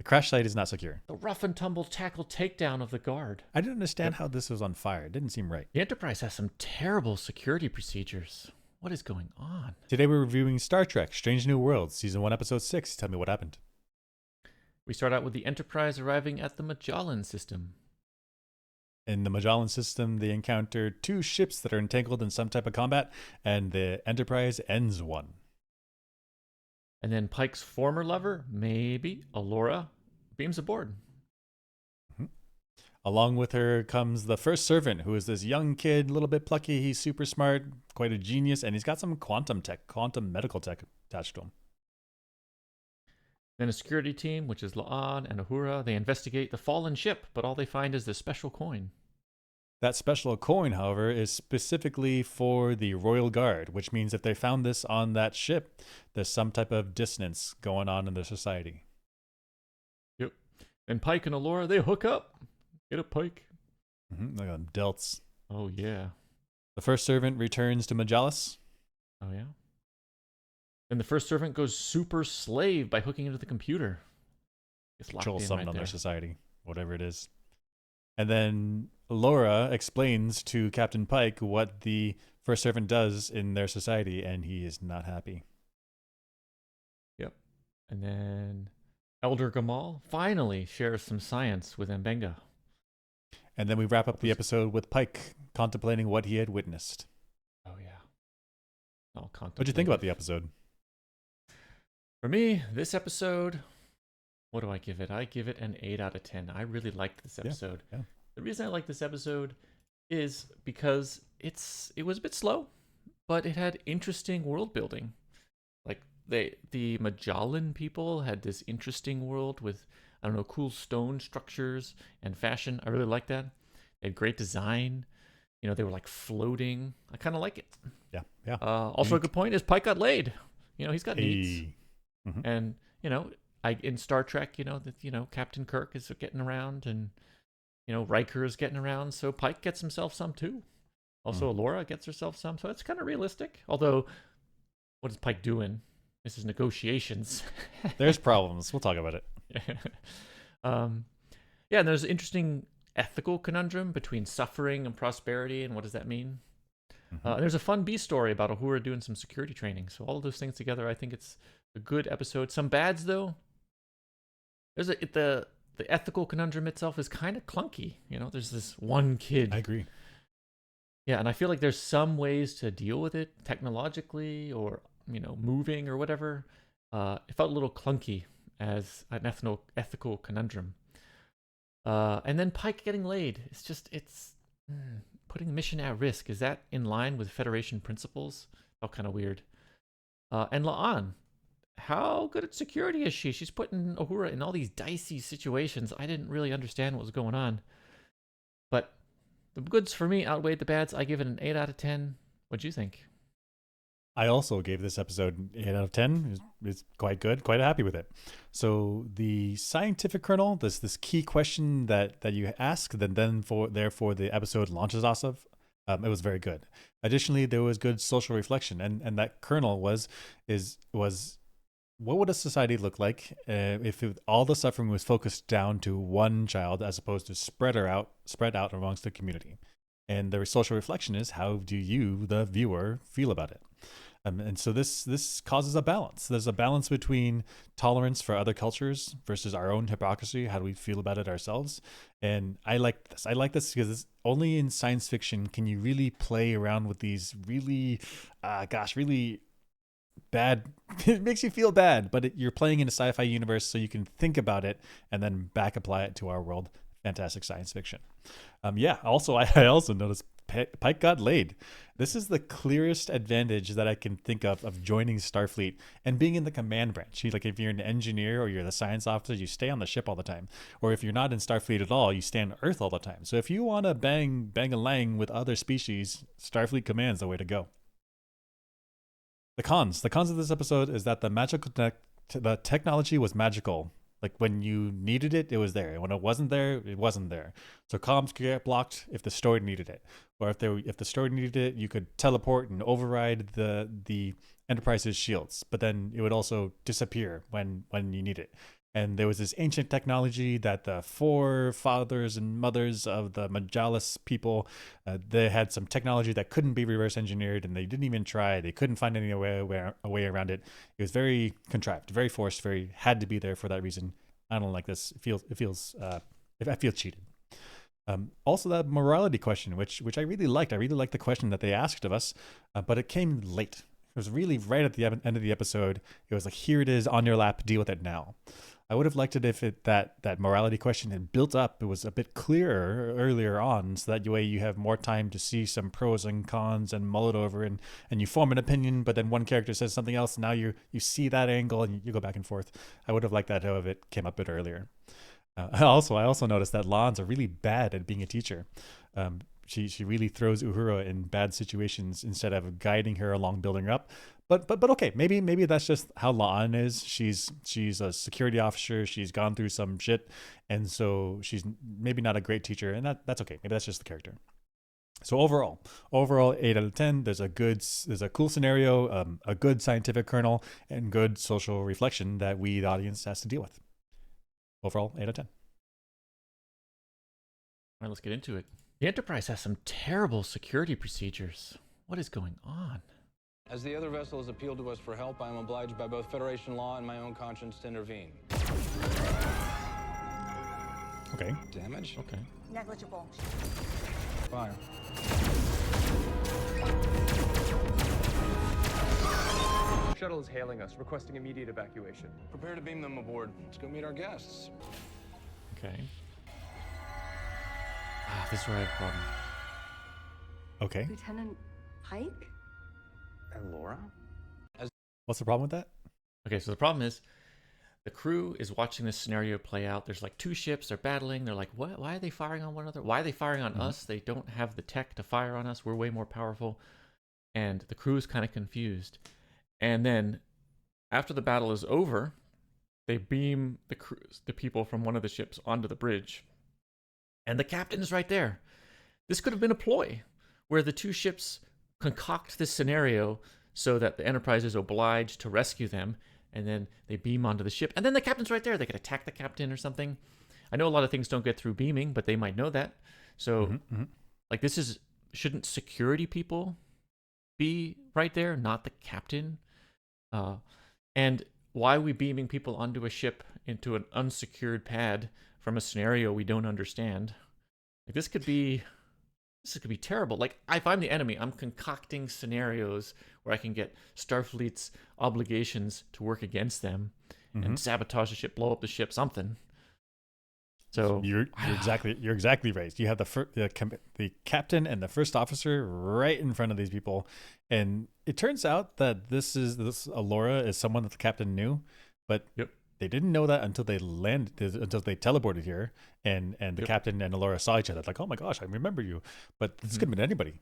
The crash site is not secure. The rough and tumble tackle takedown of the guard. I didn't understand Yep. how this was on fire. It didn't seem right. The Enterprise has some terrible security procedures. What is going on? Today we're reviewing Star Trek Strange New Worlds, Season 1, Episode 6. Tell me what happened. We start out with the Enterprise arriving at the Magellan system. In the Magellan system, they encounter two ships that are entangled in some type of combat, and the Enterprise ends one. And then Pike's former lover, maybe Alora, beams aboard. Mhm. Along with her comes the first servant, who is this young kid, a little bit plucky. He's super smart, quite a genius, and he's got some quantum medical tech attached to him. Then a security team, which is La'an and Uhura, they investigate the fallen ship, but all they find is the special coin. That special coin, however, is specifically for the Royal Guard, which means if they found this on that ship, there's some type of dissonance going on in their society. Yep. And Pike and Alora, they hook up. Get a Pike. Look at them delts. Oh, yeah. The first servant returns to Majalis. Oh, yeah. And the first servant goes super slave by hooking into the computer. It's locked Controls in something right on there. their society, whatever it is. And then Laura explains to Captain Pike what the first servant does in their society, and he is not happy. Yep. And then Elder Gamal finally shares some science with Mbenga. And then we wrap up the episode with Pike contemplating what he had witnessed. Oh, yeah. All What'd you think about the episode? For me, this episode, what do I give it? I give it an 8 out of 10. I really liked this episode. Yeah. The reason I like this episode is because it was a bit slow, but it had interesting world building. Like the Magellan people had this interesting world with, I don't know, cool stone structures and fashion. I really like that. They had great design. You know, they were like floating. I kind of like it. Yeah. Also, a good point is Pike got laid. You know, he's got needs. Hey. Mhm. And in Star Trek, Captain Kirk is getting around, and Riker is getting around, so Pike gets himself some too. Also, Laura gets herself some, so it's kind of realistic. Although, what is Pike doing? This is negotiations. There's problems. We'll talk about it. Yeah, and there's an interesting ethical conundrum between suffering and prosperity, and what does that mean? There's a fun B story about Uhura doing some security training. So all of those things together, I think it's a good episode. Some bads though. The ethical conundrum itself is kind of clunky. There's this one kid. I agree. Yeah, and I feel like there's some ways to deal with it technologically or moving or whatever. It felt a little clunky as an ethical conundrum. And then Pike getting laid. It's putting the mission at risk. Is that in line with Federation principles? Felt kind of weird. And La'an, how good at security is she? She's putting Uhura in all these dicey situations. I didn't really understand what was going on. But the goods for me outweighed the bads. I give it an 8 out of 10. What'd you think? I also gave this episode 8 out of 10. It's quite good, quite happy with it. So the scientific kernel, this key question that you ask, therefore the episode launches off of, it was very good. Additionally, there was good social reflection, and that kernel was what would a society look like if all the suffering was focused down to one child as opposed to spread out amongst the community? And the social reflection is, how do you, the viewer, feel about it? And so this causes a balance. There's a balance between tolerance for other cultures versus our own hypocrisy. How do we feel about it ourselves? And I like this. I like this because only in science fiction can you really play around with these really bad. It makes you feel bad, but you're playing in a sci-fi universe, so you can think about it and then back apply it to our world. Fantastic science fiction. Also, I also noticed Pike got laid. This is the clearest advantage that I can think of joining Starfleet and being in the command branch. Like, if you're an engineer or you're the science officer, you stay on the ship all the time. Or if you're not in Starfleet at all, you stay on Earth all the time. So if you want to bang a lang with other species, Starfleet Command's the way to go. The cons of this episode is that the technology was magical. Like, when you needed it, it was there. When it wasn't there, it wasn't there. So comms could get blocked if the story needed it, or if the story needed it, you could teleport and override the Enterprise's shields. But then it would also disappear when you need it. And there was this ancient technology that the forefathers and mothers of the Majalis people, they had some technology that couldn't be reverse engineered, and they didn't even try. They couldn't find any a way around it. It was very contrived, very forced, very had to be there for that reason. I don't like this. I feel cheated. Also, that morality question, which I really liked. I really liked the question that they asked of us, but it came late. It was really right at the end of the episode. It was like, here it is on your lap. Deal with it now. I would have liked it if that morality question had built up. It was a bit clearer earlier on, so that way you have more time to see some pros and cons and mull it over, and you form an opinion. But then one character says something else, and now you see that angle and you go back and forth. I would have liked that if it came up a bit earlier. I also noticed that Lons are really bad at being a teacher. She really throws Uhura in bad situations instead of guiding her along, building her up. But okay, maybe that's just how La'an is. She's a security officer. She's gone through some shit, and so she's maybe not a great teacher, and that's okay. Maybe that's just the character. So overall 8 out of 10. There's a cool scenario, a good scientific kernel, and good social reflection that we, the audience, has to deal with. Overall, 8 out of 10. All right, let's get into it. The Enterprise has some terrible security procedures. What is going on? As the other vessel has appealed to us for help, I am obliged by both Federation law and my own conscience to intervene. Okay. Damage? Okay. Negligible. Fire. Shuttle is hailing us, requesting immediate evacuation. Prepare to beam them aboard. Let's go meet our guests. Okay. This is where I have a problem. Okay. Lieutenant Pike? And Laura? What's the problem with that? Okay, so the problem is the crew is watching this scenario play out. There's like two ships, they're battling. They're like, what? Why are they firing on one another? Why are they firing on us? They don't have the tech to fire on us. We're way more powerful. And the crew is kind of confused. And then after the battle is over, they beam the people from one of the ships onto the bridge. And the captain is right there. This could have been a ploy where the two ships concoct this scenario so that the Enterprise is obliged to rescue them, and then they beam onto the ship, and then the captain's right there. They could attack the captain or something. I know a lot of things don't get through beaming, but they might know that. So, like, shouldn't security people be right there, not the captain? And why are we beaming people onto a ship into an unsecured pad from a scenario we don't understand? Like, this could be terrible. Like, if I'm the enemy, I'm concocting scenarios where I can get Starfleet's obligations to work against them and sabotage the ship, blow up the ship, something. So you're exactly right. You have the captain and the first officer right in front of these people, and it turns out that this Alora is someone that the captain knew, but they didn't know that until they teleported here, and the captain and Alora saw each other. Like, oh my gosh, I remember you. But this could have been anybody.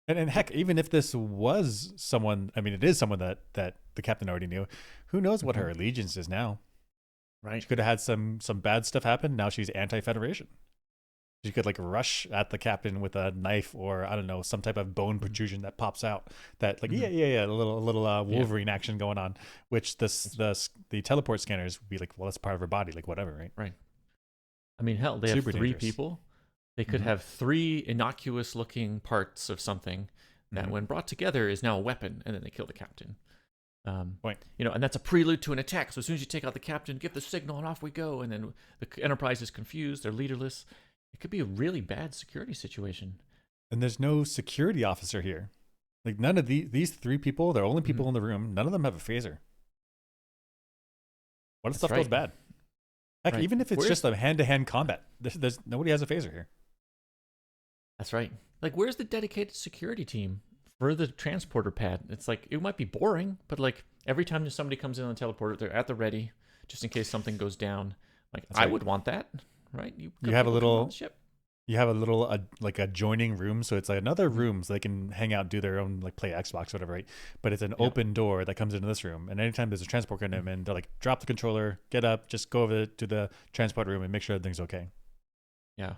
And heck, even if this was someone, I mean, it is someone that the captain already knew. Who knows what her allegiance is now? Right. She could have had some bad stuff happen. Now she's anti-Federation. She could like rush at the captain with a knife, or I don't know, some type of bone protrusion that pops out. That like a little Wolverine action going on. Which the teleport scanners would be like, well, that's part of her body, like whatever, right? Right. I mean, hell, they Super have three dangerous. people. They could have three innocuous-looking parts of something that, when brought together, is now a weapon, and then they kill the captain. Point. And that's a prelude to an attack. So as soon as you take out the captain, give the signal, and off we go. And then the Enterprise is confused; they're leaderless. It could be a really bad security situation. And there's no security officer here. Like none of these three people, they're only people in the room. None of them have a phaser. What if stuff goes bad? Heck, even if it's just a hand-to-hand combat, there's nobody has a phaser here. That's right. Like, where's the dedicated security team for the transporter pad? It's like, it might be boring, but like every time somebody comes in on the teleporter, they're at the ready just in case something goes down. Like, I would want that, right? You have a little ship. You have a little like adjoining room, so it's like another room, so they can hang out, do their own, like play Xbox, whatever, right? But it's an open door that comes into this room, and anytime there's a transport going in, they're like, drop the controller, get up, just go over to the transport room and make sure everything's okay. Yeah,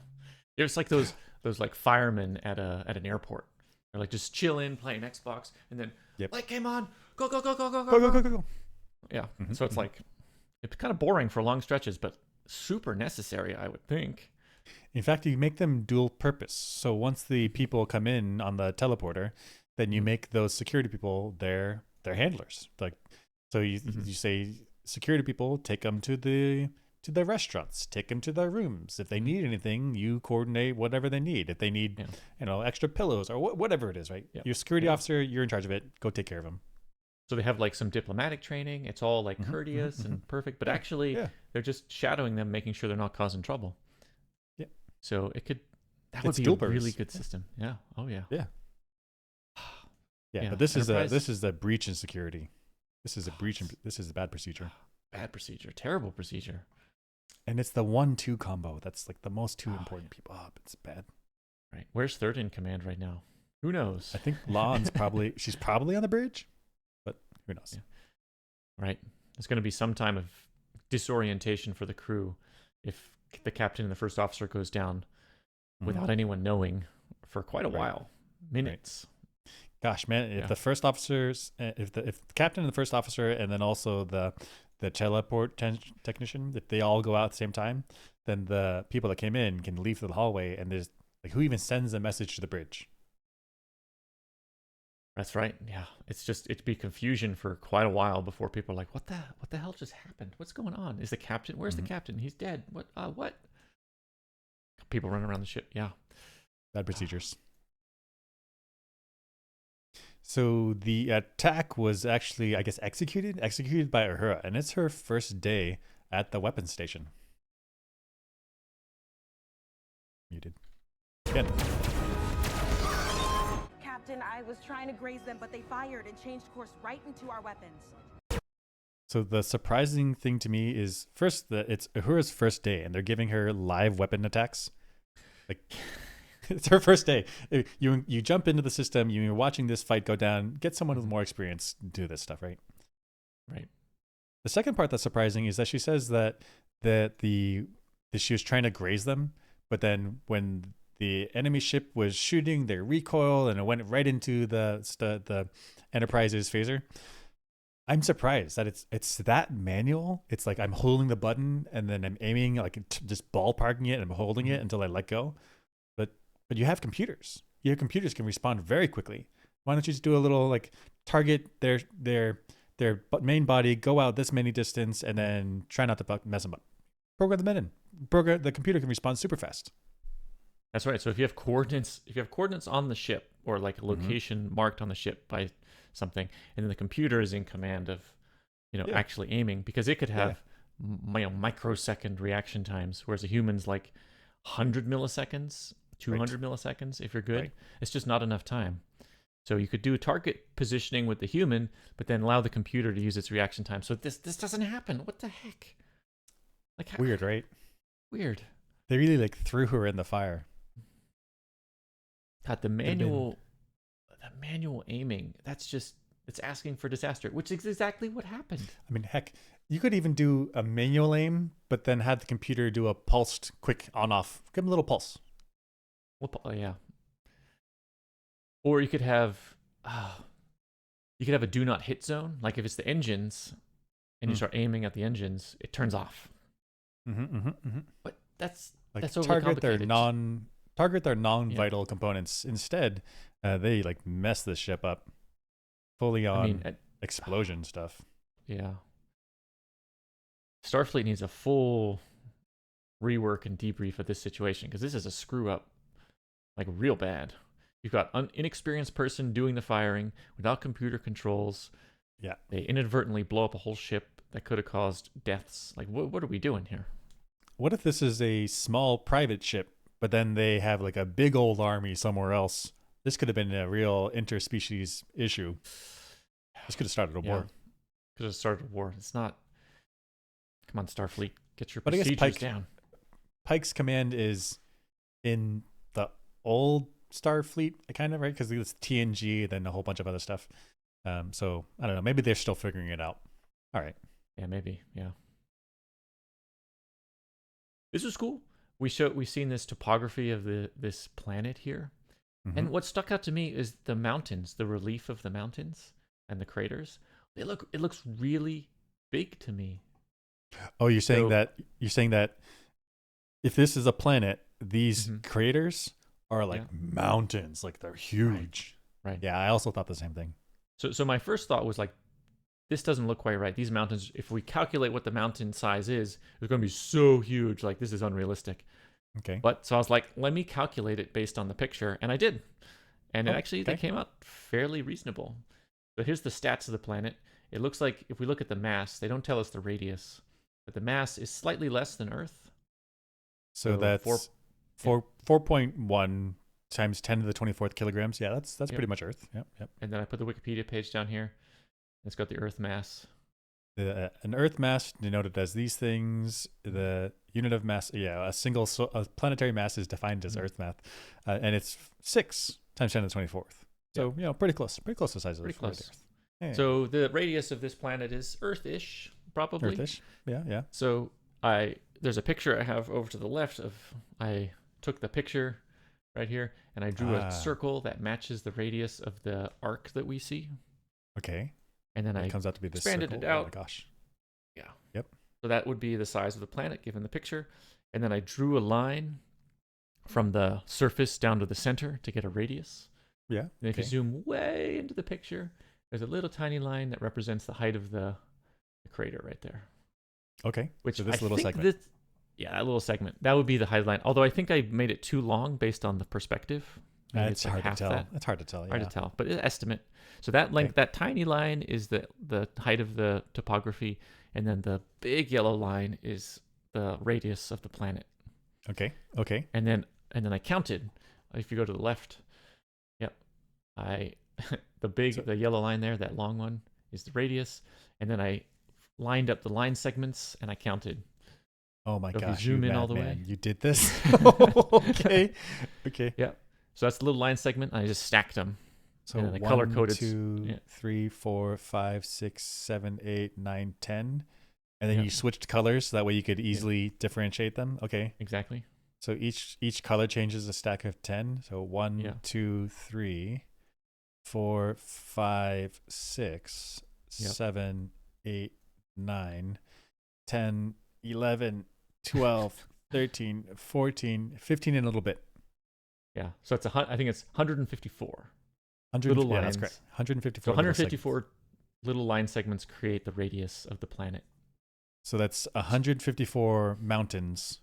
there's like those like firemen at an airport. They're like just chilling, playing Xbox, and then light came on, go. Go. Yeah, so it's like It's kind of boring for long stretches, but super necessary, I would think. In fact, you make them dual purpose. So once the people come in on the teleporter, then you make those security people their handlers. Like, so you say security people, take them to the restaurants, take them to their rooms. If they need anything, you coordinate whatever they need. If they need, extra pillows or whatever it is, right? Yep. Your security officer, you're in charge of it. Go take care of them. So they have like some diplomatic training. It's all like courteous and perfect, but actually they're just shadowing them, making sure they're not causing trouble. Yeah. So that It's would be dual a really purpose. good system. Yeah. Oh yeah. Yeah. Yeah, but this Enterprise- is the breach in security. This is a breach. This is a bad procedure. Bad procedure. Terrible procedure. And it's the 1-2 combo. That's like the most two important people. Oh, it's bad. Right. Where's third in command right now? Who knows? I think Lon's she's probably on the bridge, but who knows? Yeah. Right. There's going to be some time of disorientation for the crew if the captain and the first officer goes down without anyone knowing for quite a while, minutes. Gosh, man, if the first officers, if the captain and the first officer, and then also the teleport technician, if they all go out at the same time, then the people that came in can leave the hallway, and there's like, who even sends a message to the bridge? That's right. Yeah. It'd be confusion for quite a while before people are like, what the hell just happened? What's going on? Is the captain, where's the captain? He's dead. What? People running around the ship. Yeah. Bad procedures. So the attack was actually, I guess, executed by Uhura, and it's her first day at the weapons station. Muted. Again. Captain, I was trying to graze them, but they fired and changed course right into our weapons. So the surprising thing to me is first that it's Uhura's first day, and they're giving her live weapon attacks. Like, it's her first day. You jump into the system, you're watching this fight go down. Get someone with more experience do this stuff, right? Right. The second part that's surprising is that she says that she was trying to graze them, but then when the enemy ship was shooting, they recoiled and it went right into the Enterprise's phaser. I'm surprised that it's that manual. It's like I'm holding the button and then I'm aiming, like just ballparking it, and I'm holding it until I let go. But you have computers. Your computers can respond very quickly. Why don't you just do a little like target their main body, go out this many distance, and then try not to mess them up. Program them in. The computer can respond super fast. That's right. So if you have coordinates on the ship or like a location marked on the ship by something, and then the computer is in command of, actually aiming, because it could have microsecond reaction times, whereas a human's like 100 milliseconds, 200 milliseconds if you're good. Right. It's just not enough time. So you could do target positioning with the human, but then allow the computer to use its reaction time. So this doesn't happen. What the heck? Like Weird, right? Weird. They really like threw her in the fire. God, the manual aiming, it's asking for disaster, which is exactly what happened. I mean, heck, you could even do a manual aim, but then have the computer do a pulsed quick on-off. Give them a little pulse. Well, yeah. Or you could have a do not hit zone. Like if it's the engines and you start aiming at the engines, it turns off. But that's target their overcomplicated. target their non-vital components. Instead, they like mess this ship up. Fully on explosion stuff. Yeah. Starfleet needs a full rework and debrief of this situation, because this is a screw up, like real bad. You've got an inexperienced person doing the firing without computer controls. Yeah. They inadvertently blow up a whole ship that could have caused deaths. Like, what are we doing here? What if this is a small private ship, but then they have like a big old army somewhere else? This could have been a real interspecies issue. This could have started a war. Could have started a war. It's not. Come on, Starfleet, get your But I guess procedures down. Pike's command is in the old Starfleet, kind of, right? Because it's TNG, then a whole bunch of other stuff. So I don't know. Maybe they're still figuring it out. All right. Yeah, maybe. Yeah. This was cool. We've seen this topography of this planet here, and what stuck out to me is the mountains, the relief of the mountains and the craters. It looks really big to me. Oh, you're saying So- that if this is a planet, these Mhm. craters are like Yeah. mountains, like they're huge. Right. Yeah, I also thought the same thing. So my first thought was like, this doesn't look quite right. These mountains, if we calculate what the mountain size is, it's going to be so huge. Like, this is unrealistic. Okay. But so I was like, let me calculate it based on the picture, and I did. And Oh, actually, okay. they came out fairly reasonable. So here's the stats of the planet. It looks like if we look at the mass, they don't tell us the radius, but the mass is slightly less than Earth. So So that's four- 4.1 times 10 to the 24th kilograms. Yeah, that's Yep. pretty much Earth. Yep. And then I put the Wikipedia page down here. It's got the Earth mass. An Earth mass denoted as these things. The unit of mass, yeah, a planetary mass is defined as Mhm. Earth mass, and it's 6 times 10 to the 24th. So pretty close to the size of Pretty the close. Earth. Yeah, So the radius of this planet is Earth-ish, probably. Earthish. Yeah. So there's a picture I have over to the left of, I took the picture right here and I drew a circle that matches the radius of the arc that we see. Okay. And then It comes out to be this expanded circle. it out. Oh my gosh. Yeah. Yep. So that would be the size of the planet given the picture. And then I drew a line from the surface down to the center to get a radius. Yeah. And if you zoom way into the picture, there's a little tiny line that represents the height of the crater right there. Okay. Which so this I little think segment. that little segment. That would be the height line. Although I think I made it too long based on the perspective. Maybe It's like hard to half tell. that. It's hard to tell. Hard Yeah. to tell, but it's estimate. So that length, that tiny line is the height of the topography, and then the big yellow line is the radius of the planet. Okay. And then I counted. If you go to the left, yep, the yellow line there, that long one is the radius, and then I lined up the line segments and I counted. Oh my So if you gosh! zoom in all the madman. way. You did this. Okay. Yeah. So that's the little line segment. And I just stacked them. So And then I 1, color-coded 2, 3, 4, 5, 6, 7, 8, 9, 10. And then Yeah. you switched colors so that way you could easily differentiate them. Okay. Exactly. So each color changes a stack of 10. So 1, Yeah. 2, 3, 4, 5, 6, Yep. 7, 8, 9, 10, 11, 12, 13, 14, 15 and a little bit. Yeah. So I think it's 154. 100, Little yeah, that's lines. correct. 154. So little 154 little line segments create the radius of the planet. So that's 154 mountains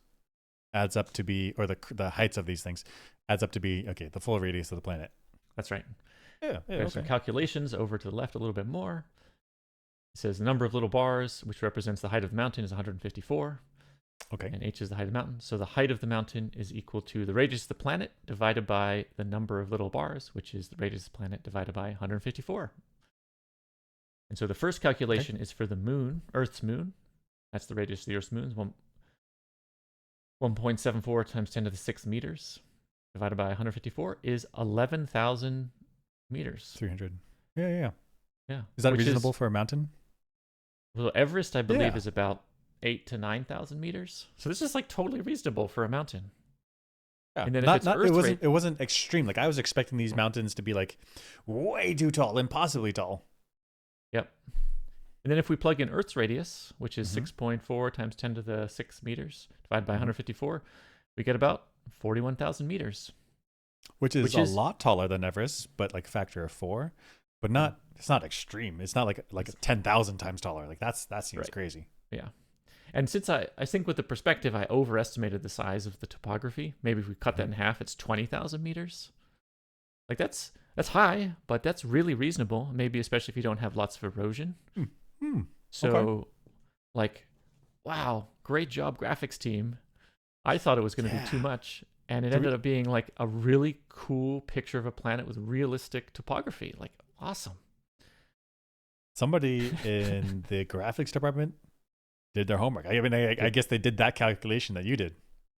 adds up to be, or the heights of these things adds up to be, okay, the full radius of the planet. That's right. Yeah. There's some calculations over to the left a little bit more. It says the number of little bars, which represents the height of the mountain, is 154. Okay. And h is the height of the mountain. So the height of the mountain is equal to the radius of the planet divided by the number of little bars, which is the radius of the planet divided by 154. And so the first calculation is for the moon, Earth's moon. That's the radius of the Earth's moon, 1.74 times 10 to the 6 meters divided by 154 is 11,000 meters. 300. Yeah. Yeah. Is that Which reasonable for a mountain? Well, Everest, I believe, Yeah. is about 8 to 9,000 meters. So this is like totally reasonable for a mountain. Yeah. And then if it's Earth it wasn't extreme. Like I was expecting these mountains to be like way too tall, impossibly tall. Yep. And then if we plug in Earth's radius, which is Mhm. 6.4 times 10 to the 6 meters, divided by Mhm. 154, we get about 41,000 meters. Which is Which a is- lot taller than Everest, but like factor of 4. But not it's not extreme. It's not like 10,000 times taller. Like that seems Right. crazy. Yeah. And since I think with the perspective, I overestimated the size of the topography. Maybe if we cut that in half, it's 20,000 meters. Like that's high, but that's really reasonable. Maybe especially if you don't have lots of erosion. So, like, wow, great job, graphics team. I thought it was going to be too much, and it ended up being like a really cool picture of a planet with realistic topography. Like, awesome. Somebody in the graphics department did their homework. I mean, I guess they did that calculation that you did.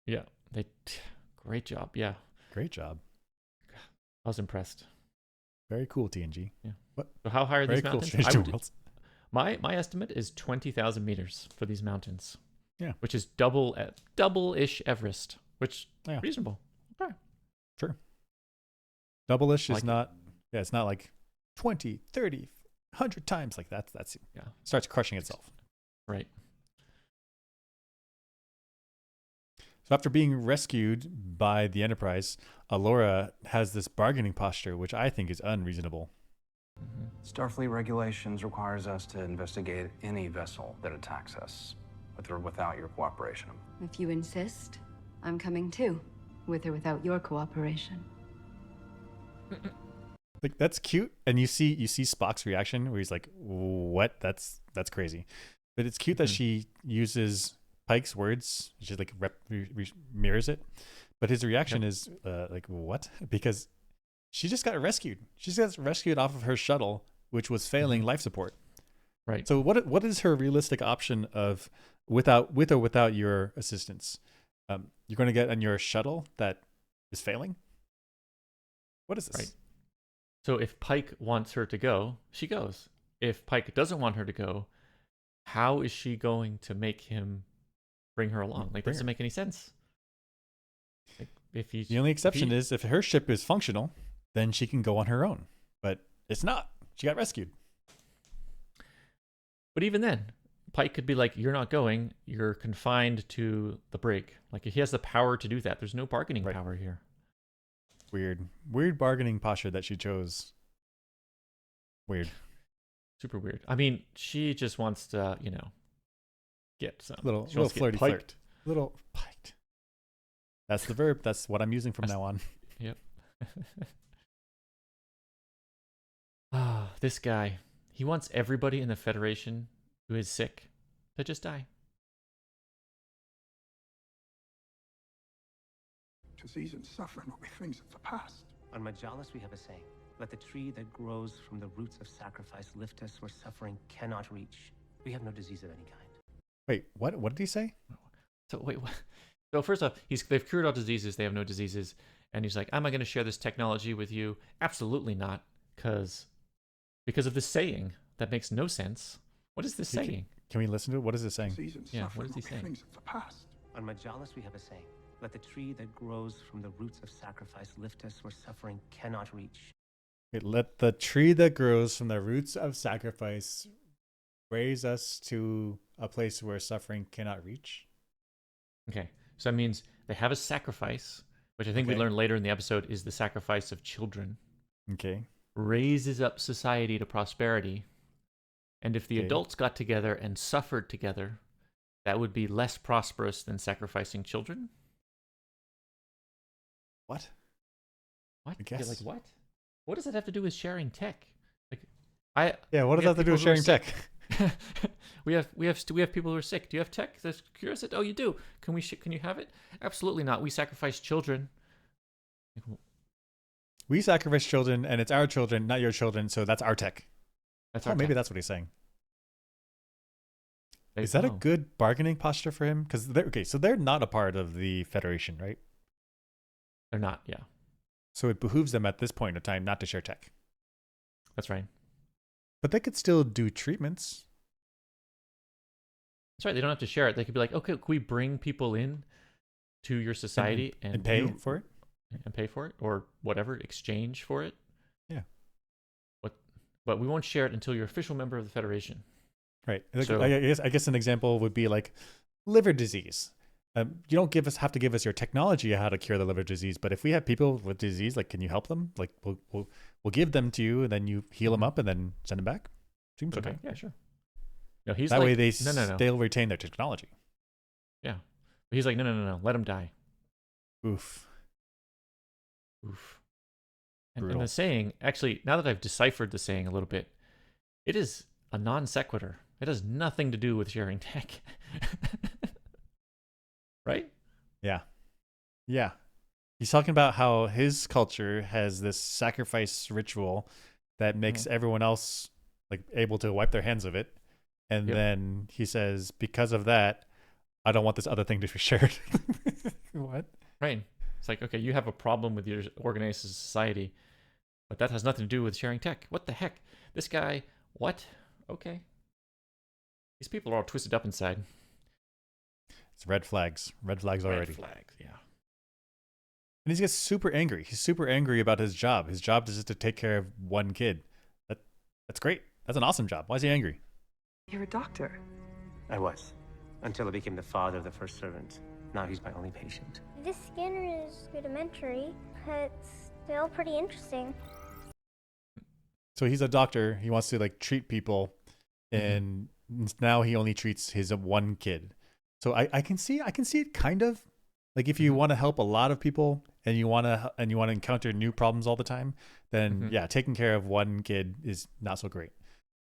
Yeah, great job. Yeah, Great job. I was impressed. Very cool, TNG. Yeah. What? So how high are Very these cool. mountains? Strange I New would- Worlds. My estimate is 20,000 meters for these mountains. Yeah. Which is double-ish Everest, which Yeah. reasonable. Okay. Sure. Double-ish Like is it. not. Yeah, it's not like 20, 30, 100 times like that. That's Yeah. starts crushing itself. Right. So after being rescued by the Enterprise, Alora has this bargaining posture, which I think is unreasonable. Starfleet regulations requires us to investigate any vessel that attacks us, with or without your cooperation. If you insist, I'm coming too, with or without your cooperation. Like, that's cute, and you see Spock's reaction where he's like, "What? That's crazy." But it's cute that she uses Pike's words. She like mirrors it, but his reaction is like, "What?" Because she just got rescued. She just got rescued off of her shuttle, which was failing life support. Right. So what is her realistic option of with or without your assistance? You're going to get on your shuttle that is failing. What is this? Right. So if Pike wants her to go, she goes. If Pike doesn't want her to go, how is she going to make him bring her along? Like, that doesn't make any sense. Like, The only exception is if her ship is functional, then she can go on her own. But it's not. She got rescued. But even then, Pike could be like, "You're not going. You're confined to the brig." Like, he has the power to do that. There's no bargaining power here. Weird bargaining posture that she chose. Weird. Super weird. I mean, she just wants to, get some. Little She wants to get flirty piked. flirt. Little piked. That's the verb. That's what I'm using from now on. Yep. This guy. He wants everybody in the Federation who is sick to just die. Disease and suffering will be things of the past. On Majalis we have a saying, let the tree that grows from the roots of sacrifice lift us where suffering cannot reach. We have no disease of any kind. Wait, what did he say? So wait, what? So first off, they've cured all diseases. They have no diseases. And he's like, am I going to share this technology with you? Absolutely not. Because of this saying that makes no sense. What is this saying? Can we listen to it? What is it saying? Disease and Yeah, suffering what is he will be saying? things of the past. On Majalis we have a saying, let the tree that grows from the roots of sacrifice lift us where suffering cannot reach. Wait, let the tree that grows from the roots of sacrifice raise us to a place where suffering cannot reach. Okay. So that means they have a sacrifice, which I think we Okay. learn later in the episode is the sacrifice of children. Okay. Raises up society to prosperity. And if the Okay. adults got together and suffered together, that would be less prosperous than sacrificing children? What? What? I guess. Like, what? What does that have to do with sharing tech? Like, What does that have to do with sharing tech? we have people who are sick. Do you have tech that cures it? Oh, you do. Can you have it? Absolutely not. We sacrifice children. We sacrifice children, and it's our children, not your children, so that's our tech. That's our Maybe tech. that's what he's saying. Like, Is that a oh. good bargaining posture for him? Because so they're not a part of the Federation, right? They're not. Yeah, So it behooves them at this point in time not to share tech. that's right. But they could still do treatments. That's right. They don't have to share it. They could be like, okay, can we bring people in to your society and pay you- for it. and pay for it or whatever, exchange for it? Yeah. But we won't share it until you're an official member of the Federation. Right. Like, So- I guess an example would be like liver disease. You don't have to give us your technology how to cure the liver disease, but if we have people with disease, like, can you help them? Like, we'll give them to you, and then you heal them up, and then send them back. Seems okay. Yeah, sure. No, he's That like, way no. they'll retain their technology. Yeah. But he's like, no. Let him die. Oof. Oof. And Brutal. the saying, actually, now that I've deciphered the saying a little bit, it is a non sequitur. It has nothing to do with sharing tech. Right? Yeah. Yeah. He's talking about how his culture has this sacrifice ritual that makes everyone else like able to wipe their hands of it. And then he says, because of that, I don't want this other thing to be shared. What? Right. It's like, okay, you have a problem with your organized society, but that has nothing to do with sharing tech. What the heck? This guy, what? Okay. These people are all twisted up inside. It's red flags. Red flags already. Red flags, yeah. And he gets super angry. He's super angry about his job. His job is just to take care of one kid. That's great. That's an awesome job. Why is he angry? You're a doctor. I was, until I became the father of the first servant. Now he's my only patient. This scanner is rudimentary, but still pretty interesting. So he's a doctor. He wants to like treat people, and now he only treats his one kid. So I can see it kind of like if you want to help a lot of people and you want to encounter new problems all the time, then yeah, taking care of one kid is not so great.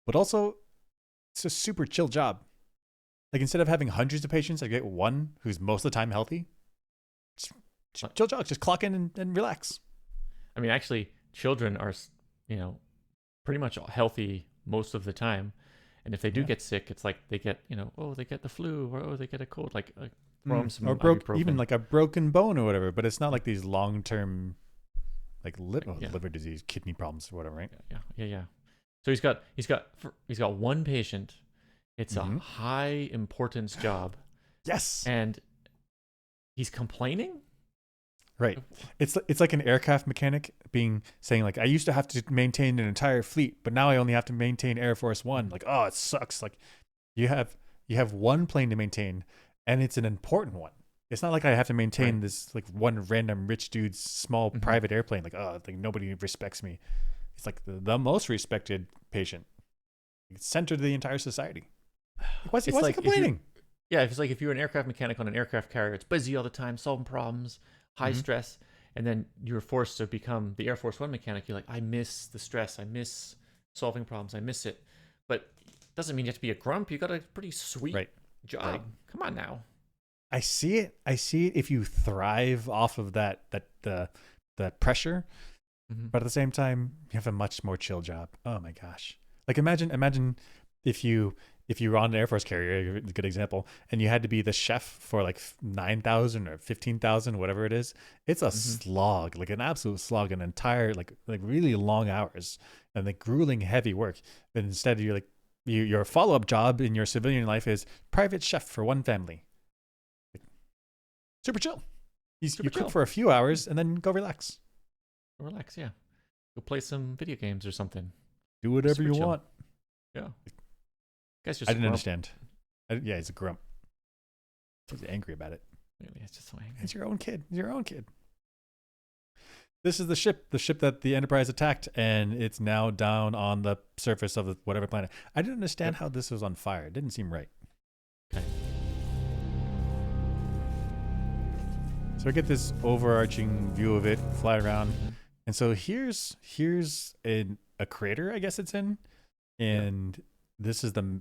But also, it's a super chill job. Like instead of having hundreds of patients, I get one who's most of the time healthy. Just chill job, just clock in and relax. I mean, actually, children are, pretty much healthy most of the time. And if they do get sick, it's like they get, they get the flu or they get a cold, like throw them some ibuprofen. Even like a broken bone or whatever. But it's not like these long-term, like liver disease, kidney problems or whatever, right? Yeah. So he's got one patient. It's a high importance job. Yes. And he's complaining? Right. It's like an aircraft mechanic saying like, I used to have to maintain an entire fleet, but now I only have to maintain Air Force One. Like, oh, it sucks. Like you have one plane to maintain, and it's an important one. It's not like I have to maintain this like one random rich dude's small private airplane. Like, oh, like nobody respects me. It's like the most respected patient. It's centered to the entire society. Why is he complaining? It's like if you're an aircraft mechanic on an aircraft carrier, it's busy all the time, solving problems, high stress, and then you're forced to become the Air Force One mechanic. You're like, I miss the stress, I miss solving problems, I miss it. But it doesn't mean you have to be a grump. You got a pretty sweet job. Right. Come on now. I see it if you thrive off of that pressure, but at the same time, you have a much more chill job. Oh my gosh! Like imagine if you were on an Air Force carrier, a good example, and you had to be the chef for like 9,000 or 15,000, whatever it is. It's a slog, like an absolute slog, an entire like really long hours and like grueling heavy work. But instead, you're like your follow-up job in your civilian life is private chef for one family. Super chill. You cook for a few hours and then go relax. Relax, yeah. Go play some video games or something. Do whatever you want. Yeah. I didn't understand. He's a grump. He's angry about it. Really, it's just so angry. It's your own kid. This is the ship that the Enterprise attacked, and it's now down on the surface of whatever planet. I didn't understand how this was on fire. It didn't seem right. Okay. So I get this overarching view of it, fly around, and so here's a crater, I guess it's in, and this is the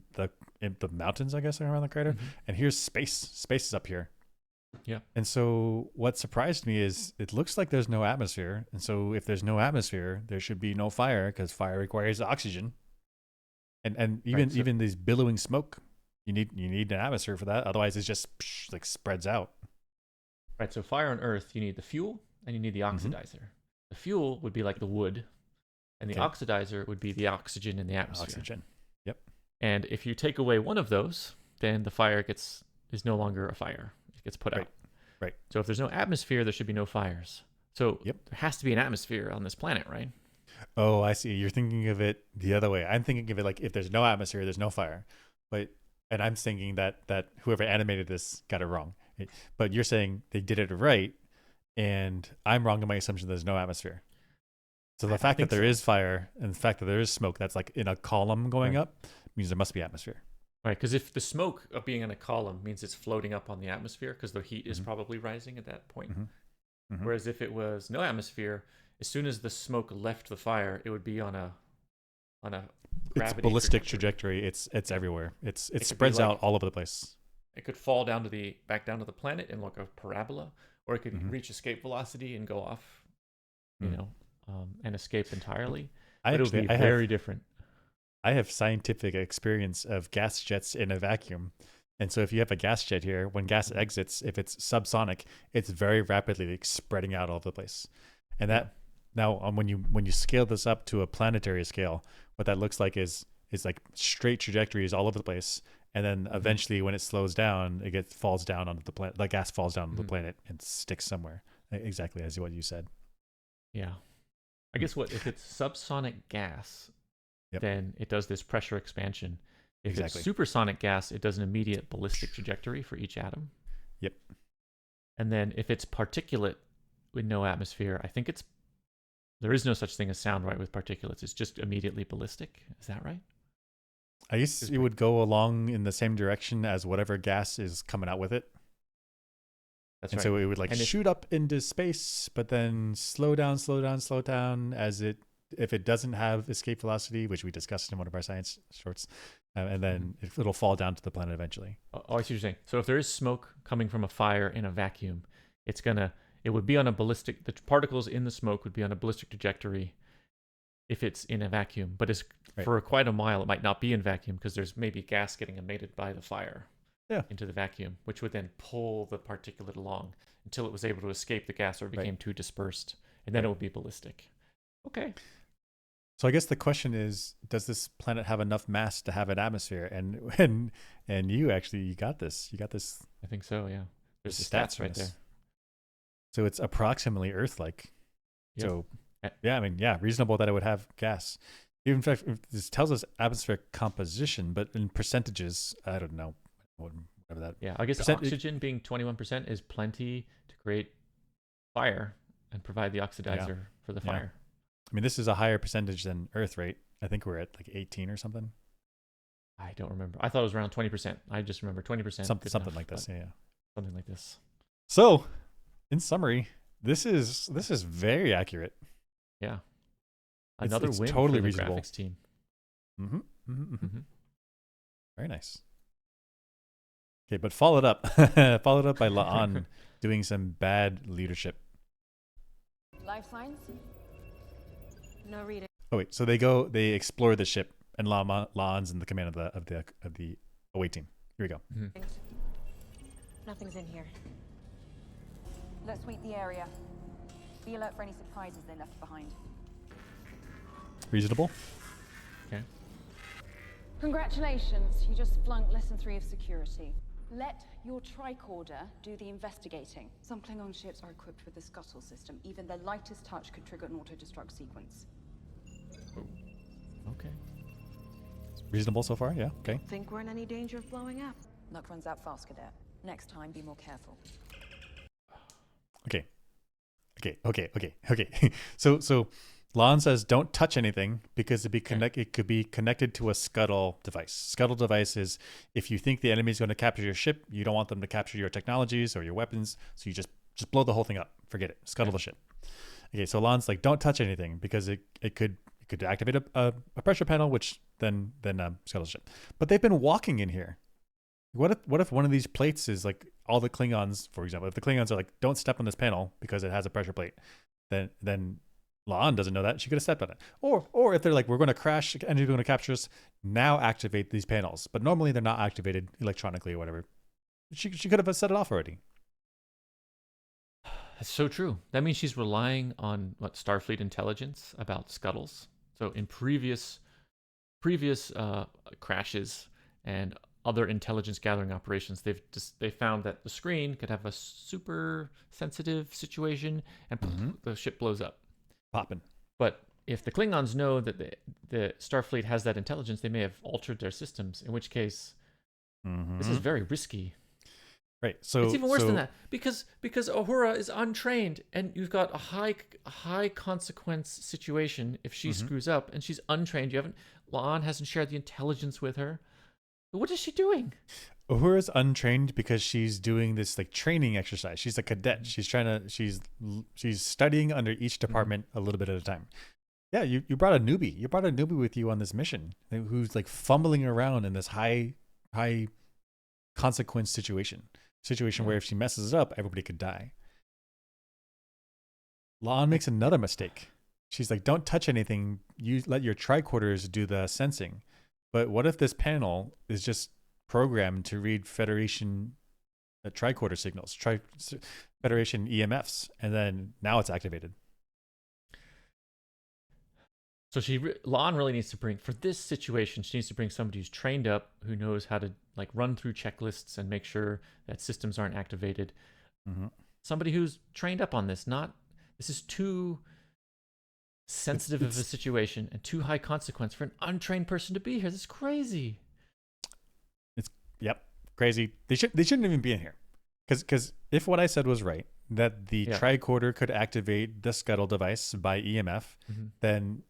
mountains, I guess, around the crater, and here's space. Space is up here. Yeah. And so what surprised me is it looks like there's no atmosphere, and so if there's no atmosphere, there should be no fire because fire requires oxygen, and even these billowing smoke, you need an atmosphere for that. Otherwise, it's just like spreads out. Right, so fire on Earth, you need the fuel and you need the oxidizer. The fuel would be like the wood, and the oxidizer would be the oxygen in the atmosphere. Oxygen, yep. And if you take away one of those, then the fire is no longer a fire. It gets put out. Right. So if there's no atmosphere, there should be no fires. So there has to be an atmosphere on this planet, right? Oh, I see. You're thinking of it the other way. I'm thinking of it like if there's no atmosphere, there's no fire. And I'm thinking that whoever animated this got it wrong. But you're saying they did it right, and I'm wrong in my assumption there's no atmosphere. So the fact that there is fire and the fact that there is smoke that's like in a column going up means there must be atmosphere. Right, because if the smoke of being in a column means it's floating up on the atmosphere because the heat is probably rising at that point. Whereas if it was no atmosphere, as soon as the smoke left the fire, it would be on a it's ballistic trajectory. It's everywhere. It spreads out all over the place. It could fall back down to the planet in like a parabola, or it could reach escape velocity and go off, and escape entirely. But it would be very different. I have scientific experience of gas jets in a vacuum. And so if you have a gas jet here, when gas exits, if it's subsonic, it's very rapidly like spreading out all over the place. And that now when you scale this up to a planetary scale, what that looks like is like straight trajectories all over the place. And then eventually when it slows down, falls down onto the planet. The gas falls down onto the planet and sticks somewhere. Exactly as what you said. Yeah. I guess if it's subsonic gas, then it does this pressure expansion. If it's supersonic gas, it does an immediate ballistic trajectory for each atom. Yep. And then if it's particulate with no atmosphere, I think there is no such thing as sound, right, with particulates. It's just immediately ballistic. Is that right? I guess it would go along in the same direction as whatever gas is coming out with it. That's and right. so it would like And shoot up into space, but then slow down as if it doesn't have escape velocity, which we discussed in one of our science shorts, and then it'll fall down to the planet eventually. Oh, I see what you're saying. So if there is smoke coming from a fire in a vacuum, it would be on a ballistic. The particles in the smoke would be on a ballistic trajectory if it's in a vacuum. But for quite a mile, it might not be in vacuum because there's maybe gas getting emitted by the fire into the vacuum, which would then pull the particulate along until it was able to escape the gas or became too dispersed, and then it would be ballistic. Okay. So I guess the question is, does this planet have enough mass to have an atmosphere? And you got this. You got this. I think so. Yeah. There's the stats right there. So it's approximately Earth-like. Yep. So reasonable that it would have gas. Even in fact, this tells us atmospheric composition, but in percentages, I don't know. Whatever that. Yeah, I guess oxygen being 21% is plenty to create fire and provide the oxidizer for the fire. I mean, this is a higher percentage than Earth rate. I think we're at like 18 or something. I don't remember. I thought it was around 20%. I just remember 20%. Something like this. Yeah. Something like this. So, in summary, this is very accurate. Yeah. Another it's win totally for the reasonable. graphics team. Very nice. Okay, but followed up by La'an doing some bad leadership. Life signs? No reading. Oh wait, so they explore the ship, and La'an's in the command of the away team. Here we go. Nothing's in here. Let's sweep the area. Be alert for any surprises they left behind. Reasonable. Okay. Congratulations, you just flunked lesson 3 of security. Let your tricorder do the investigating. Some Klingon ships are equipped with the scuttle system. Even the lightest touch could trigger an auto-destruct sequence. Okay. Reasonable so far, yeah. Okay. Think we're in any danger of blowing up? Luck runs out fast, Cadet. Next time, be more careful. Okay. So Lon says don't touch anything because it could be connected to a scuttle device. Scuttle device is if you think the enemy is going to capture your ship, you don't want them to capture your technologies or your weapons, so you just blow the whole thing up. Forget it. Scuttle the ship. Okay, so Lon's like, don't touch anything because it could activate a pressure panel, which then scuttle the ship. But they've been walking in here. What if one of these plates is like all the Klingons, for example, if the Klingons are like, don't step on this panel because it has a pressure plate, then La'an doesn't know that. She could have stepped on it. Or if they're like, we're going to crash, enemy going to capture us, now activate these panels. But normally they're not activated electronically or whatever. She could have set it off already. That's so true. That means she's relying on Starfleet intelligence about scuttles. So in previous crashes and other intelligence gathering operations, they found that the screen could have a super sensitive situation and the ship blows up. Popping. But if the Klingons know that the Starfleet has that intelligence, they may have altered their systems, in which case this is very risky. Right. So it's even worse than that because Uhura is untrained and you've got a high consequence situation if she screws up and she's untrained. La'an hasn't shared the intelligence with her. What is she doing? Uhura's untrained because she's doing this like training exercise. She's a cadet. She's studying under each department a little bit at a time. Yeah, you brought a newbie. You brought a newbie with you on this mission who's like fumbling around in this high consequence situation where if she messes it up, everybody could die. La'an makes another mistake. She's like, don't touch anything. You let your tricorders do the sensing. But what if this panel is just programmed to read Federation tricorder signals, Federation EMFs, and then now it's activated? So La'an really needs to bring, for this situation, she needs to bring somebody who's trained up, who knows how to like run through checklists and make sure that systems aren't activated. Somebody who's trained up on this. This is too sensitive of a situation and too high consequence for an untrained person to be here. This is crazy. Yep, crazy. They shouldn't even be in here. Because if what I said was right, that the Yeah. tricorder could activate the scuttle device by EMF, then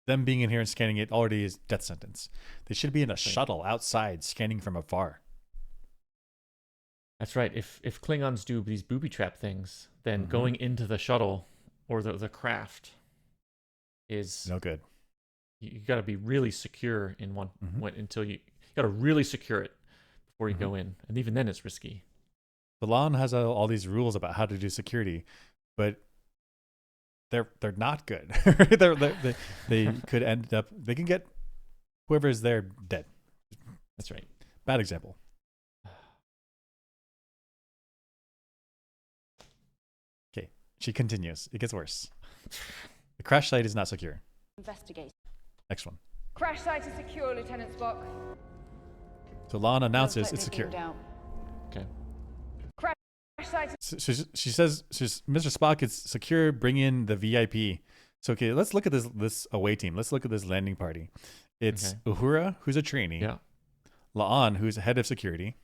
them being in here and scanning it already is death sentence. They should be in a shuttle outside scanning from afar. That's right. If Klingons do these booby trap things, then going into the shuttle or the craft is No good. You got to be really secure in one until you got to really secure it before you go in, and even then it's risky. The law has all these rules about how to do security, but they're not good. they could end up, they can get whoever is there dead. That's right. Bad example. Okay, she continues. It gets worse. The crash site is not secure. Investigate. Next one. Crash site is secure, Lieutenant Spock. So Lon announces Looks like it's they've secure. beamed out. Okay. Crash site. So she says, Mr. Spock, it's secure. Bring in the VIP. So okay, let's look at this away team. Let's look at this landing party. It's Uhura, who's a trainee. Yeah. La'an, who's head of security.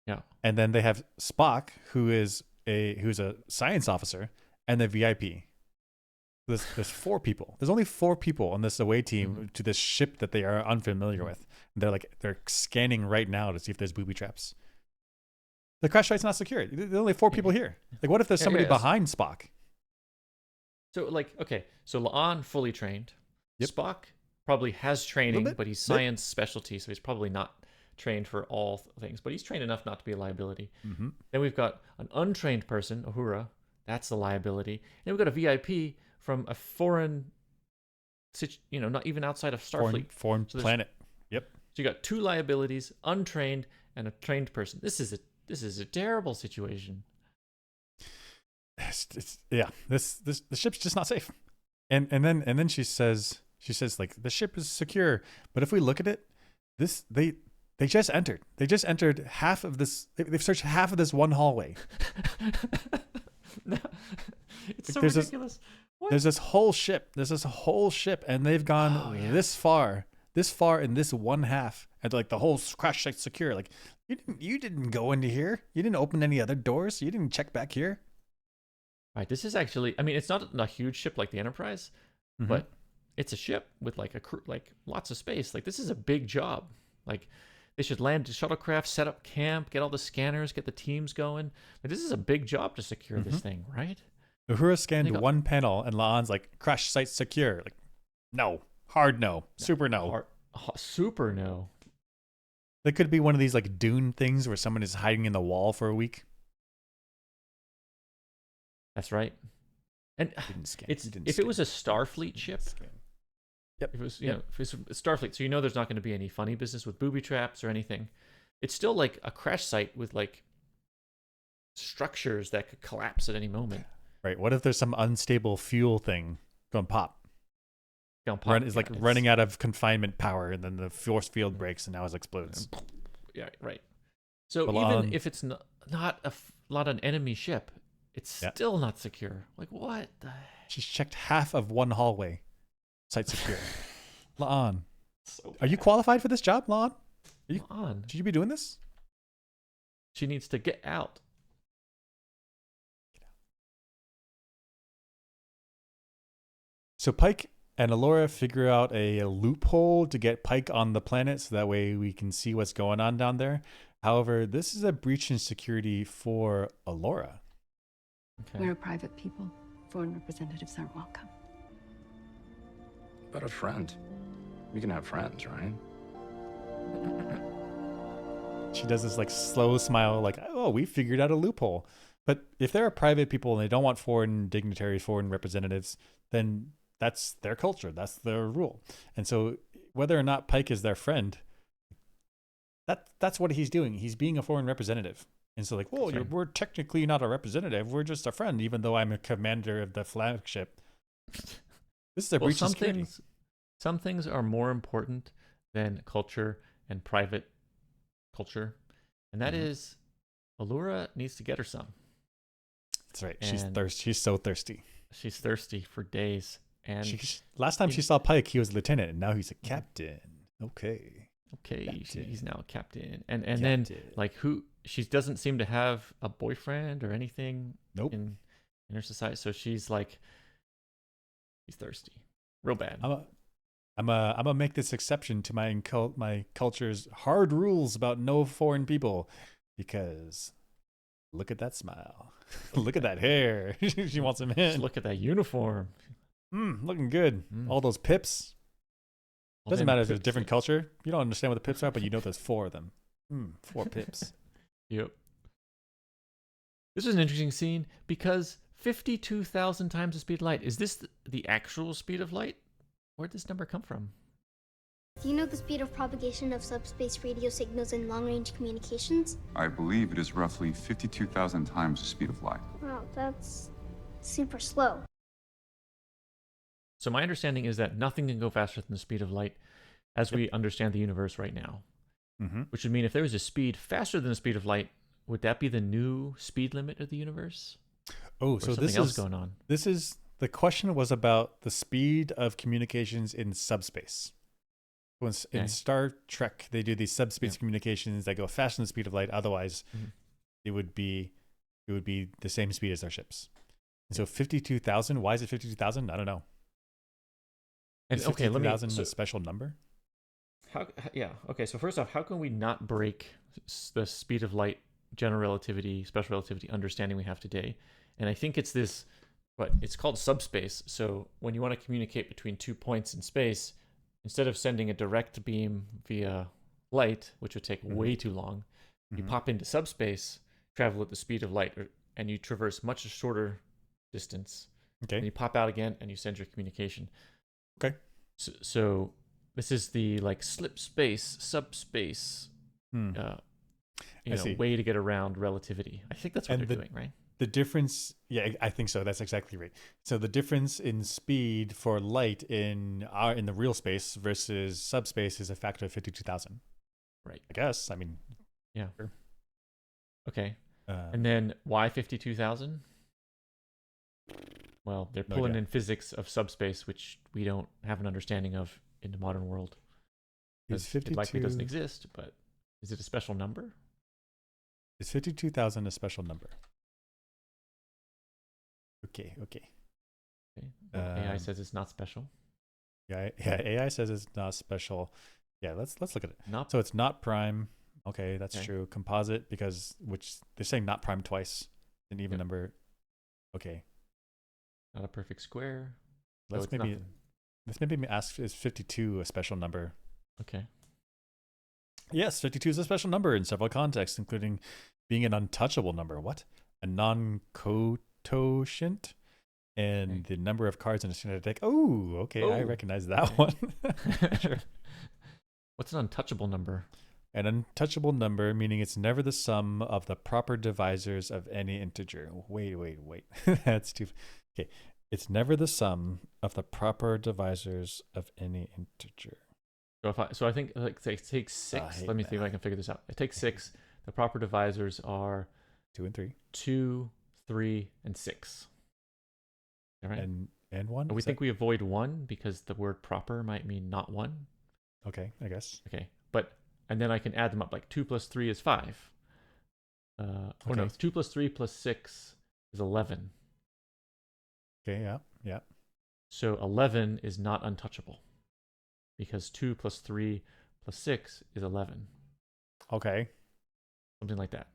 Yeah. And then they have Spock, who's a science officer, and the VIP. There's 4 people. There's only 4 people on this away team to this ship that they are unfamiliar with. They're scanning right now to see if there's booby traps. The crash site's not secure. There's only 4 people here. Like, what if there's somebody behind Spock? So so La'an fully trained. Yep. Spock probably has training, but he's science specialty, so he's probably not trained for all things. But he's trained enough not to be a liability. Then we've got an untrained person, Uhura. That's the liability. And we've got a VIP from a foreign, not even outside of Starfleet. Foreign planet. Yep. So you got 2 liabilities, untrained and a trained person. This is a terrible situation. The ship's just not safe. And then she says like, the ship is secure, but if we look at it, they just entered. They just entered half of this. They've searched half of this one hallway. No, it's so there's ridiculous. There's this whole ship. And they've gone this far in this one half, and like the whole crash site's secure. Like, you didn't go into here. You didn't open any other doors. You didn't check back here. Right. This is actually. I mean, it's not a huge ship like the Enterprise, but it's a ship with like a crew, like lots of space. Like, this is a big job. Like, they should land the shuttlecraft, set up camp, get all the scanners, get the teams going. Like, this is a big job to secure this thing, right? Uhura scanned one panel, and La'an's like, crash site secure. Like, no. Hard no. Super no. Super no. That could be one of these like Dune things where someone is hiding in the wall for a week. That's right. And if it was a Starfleet ship, yep. If it was, if it was Starfleet, so there's not going to be any funny business with booby traps or anything. It's still like a crash site with like structures that could collapse at any moment. Right. What if there's some unstable fuel thing going pop? It's like running out of confinement power, and then the force field breaks, and now it explodes. Yeah, right. So even if it's not an enemy ship, it's still not secure. Like, what the heck? She's checked half of one hallway. Site secure. La'an. Are you qualified for this job, La'an? Should you be doing this? She needs to get out. So Pike and Alora figure out a loophole to get Pike on the planet, so that way we can see what's going on down there. However, this is a breach in security for Alora. Okay. We're a private people. Foreign representatives aren't welcome. But a friend. You can have friends, right? She does this like slow smile, like, oh, we figured out a loophole. But if they're private people and they don't want foreign dignitaries, foreign representatives, then that's their culture. That's their rule. And so whether or not Pike is their friend, that's what he's doing. He's being a foreign representative. And so like, well, we're technically not a representative. We're just a friend, even though I'm a commander of the flagship. This is a breach of security. Some things are more important than culture and private culture. And that is, Allura needs to get her some. That's right. She's so thirsty. She's thirsty for days. And last time she saw Pike, he was a lieutenant, and now he's a captain. Okay, captain. He's now a captain. And then, like, who she doesn't seem to have a boyfriend or anything Nope. in her society. So she's like, she's thirsty, real bad. I'm gonna make this exception to my culture's hard rules about no foreign people, because look at that smile, look at that hair. She wants him in. Just look at that uniform. Looking good. All those pips. All Doesn't them matter if it's a pips. different culture. You don't understand what the pips are, but you know there's 4 of them. 4 pips. Yep. This is an interesting scene because 52,000 times the speed of light. Is this the actual speed of light? Where'd this number come from? Do you know the speed of propagation of subspace radio signals in long-range communications? I believe it is roughly 52,000 times the speed of light. Wow, that's super slow. So my understanding is that nothing can go faster than the speed of light as we understand the universe right now. Which would mean if there was a speed faster than the speed of light, would that be the new speed limit of the universe? Oh, Or so something this else is going on. This is the question was about the speed of communications in subspace. In Star Trek, they do these subspace communications that go faster than the speed of light. Otherwise, it would be the same speed as our ships. And so 52,000. Why is it 52,000? I don't know. And Is okay, let me. 52,000 a special number? Okay. So first off, how can we not break the speed of light, general relativity, special relativity understanding we have today? And I think it's this. It's called subspace. So when you want to communicate between 2 points in space, instead of sending a direct beam via light, which would take way too long, you pop into subspace, travel at the speed of light, and you traverse much shorter distance. Okay. And you pop out again, and you send your communication. Okay. So this is the like slip space, subspace, way to get around relativity. I think that's what they're doing, right? The difference, yeah, I think so. That's exactly right. So the difference in speed for light in the real space versus subspace is a factor of 52,000. Right. I guess. I mean, yeah. Sure. Okay. And then why 52,000? Well, they're pulling in physics of subspace, which we don't have an understanding of in the modern world. It likely doesn't exist, but is it a special number? Is 52,000 a special number? Okay. Well, AI says it's not special. Yeah. AI says it's not special. Yeah, let's look at it. Not So it's not prime. Okay, that's true. Composite, which they're saying not prime twice. An even number. Okay. Not a perfect square. Let's maybe ask, is 52 a special number? Okay. Yes, 52 is a special number in several contexts, including being an untouchable number. What? A non-cototient? And the number of cards in a standard deck. Oh, okay. I recognize that one. Sure. What's an untouchable number? An untouchable number, meaning it's never the sum of the proper divisors of any integer. Wait. That's too... Okay. It's never the sum of the proper divisors of any integer. So I think like take 6. Let me see if I can figure this out. It takes 6. The proper divisors are 2 and 3. 2, 3, and 6. All right. And 1. We think we avoid 1 because the word proper might mean not 1. Okay, I guess. Okay, and then I can add them up. Like 2 plus 3 is 5. Or no, 2 plus 3 plus 6 is 11. Okay, yeah. So 11 is not untouchable because 2 plus 3 plus 6 is 11. Okay. Something like that.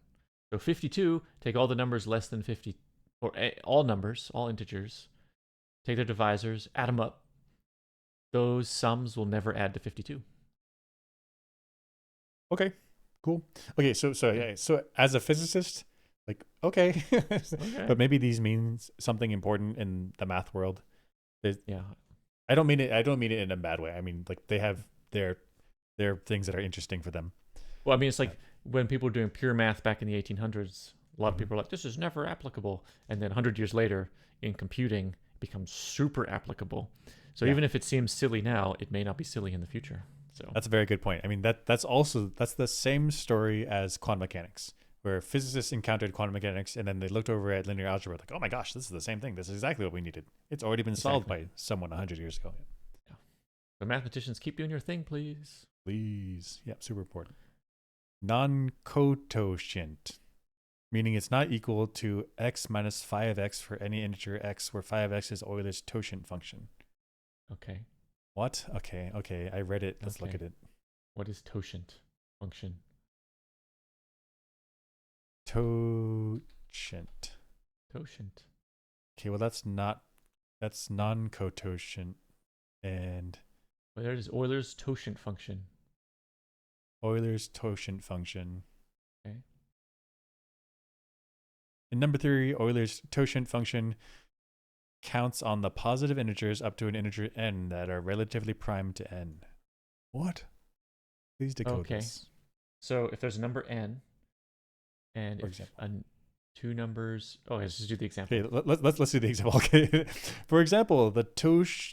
So 52, take all the numbers less than 50, or all numbers, all integers, take their divisors, add them up. Those sums will never add to 52. Okay, cool. Okay, so as a physicist, like, okay. But maybe these means something important in the math world. I don't mean it in a bad way. I mean, like, they have their things that are interesting for them. Well, I mean, it's like when people were doing pure math back in the 1800s, a lot of people are like, this is never applicable. And then 100 years later, in computing, it becomes super applicable. So even if it seems silly now, it may not be silly in the future. So that's a very good point. I mean, that's the same story as quantum mechanics, where physicists encountered quantum mechanics and then they looked over at linear algebra like, oh my gosh, this is the same thing. This is exactly what we needed. It's already been solved by someone 100 years ago. Yeah. So mathematicians, keep doing your thing, please. Please. Yep, super important. non-cototient, meaning it's not equal to x minus phi of x for any integer x, where phi of x is Euler's totient function. Okay. What? Okay. I read it. Let's look at it. What is totient function? Totient. Totient. Okay, well that's non-cototient, and Well, there it is. Euler's totient function. Euler's totient function. Okay. In number theory, Euler's totient function counts on the positive integers up to an integer n that are relatively prime to n. What? Please decode this. So if there's a number n, and For if example. two numbers, let's just do the example. Okay, let's do the example. Okay, for example, the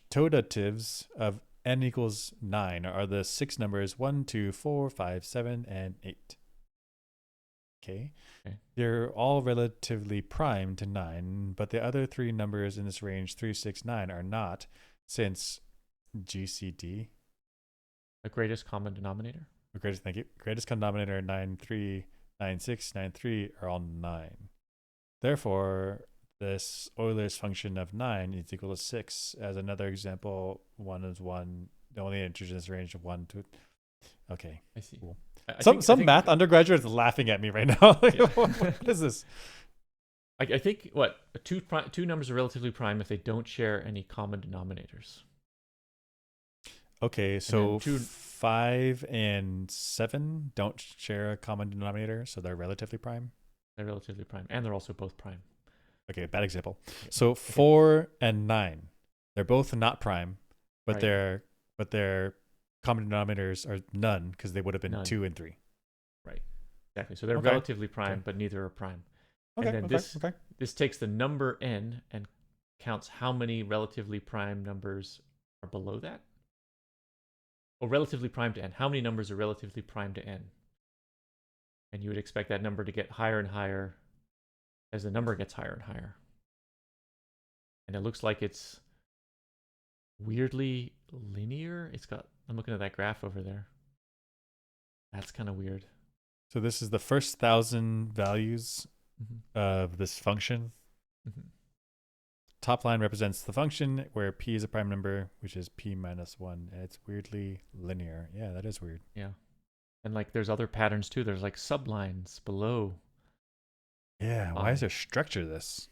totatives of n equals 9 are the 6 numbers 1, 2, 4, 5, 7, and 8. Okay. They're all relatively prime to 9, but the other 3 numbers in this range, 3, 6, 9, are not, since GCD. The greatest common denominator? Thank you. Greatest common denominator, 9, 3, 9, 6, 9, 3 are all 9. Therefore, this Euler's function of 9 is equal to 6. As another example, 1 is 1. The only integers in this range of 1 to... Okay. I see. Cool. I Some math undergraduates laughing at me right now. What is this? I think two numbers are relatively prime if they don't share any common denominators. Okay, so 5 and 7 don't share a common denominator, so they're relatively prime. They're relatively prime, and they're also both prime. Okay, bad example. So 4 and 9, they're both not prime, but Right. their common denominators are none because they would have been None. 2 and 3. Right. Exactly. So they're Okay. relatively prime, but neither are prime. Okay. And then this takes the number n and counts how many relatively prime numbers are below that. Or relatively prime to n. How many numbers are relatively prime to n? And you would expect that number to get higher and higher as the number gets higher and higher. And it looks like it's weirdly linear. I'm looking at that graph over there. That's kind of weird. So this is the first 1,000 values of this function. Top line represents the function where p is a prime number, which is p minus 1. And it's weirdly linear. Yeah, that is weird. Yeah. And there's other patterns too. There's sublines below. Yeah, why is there structure to this?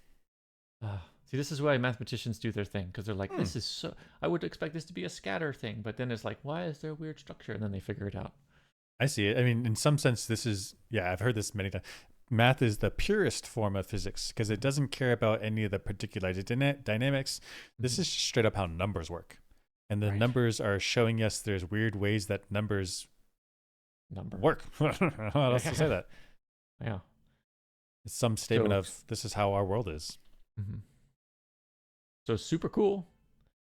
See, this is why mathematicians do their thing, because they're like, this is so... I would expect this to be a scatter thing, but then it's like, why is there a weird structure? And then they figure it out. I see it. I mean, in some sense, this is... Yeah, I've heard this many times. Math is the purest form of physics because it doesn't care about any of the particular dynamics. This is straight up how numbers work. And the numbers are showing us there's weird ways that numbers work. How else to say that? Yeah. It's some statement of this is how our world is. So super cool,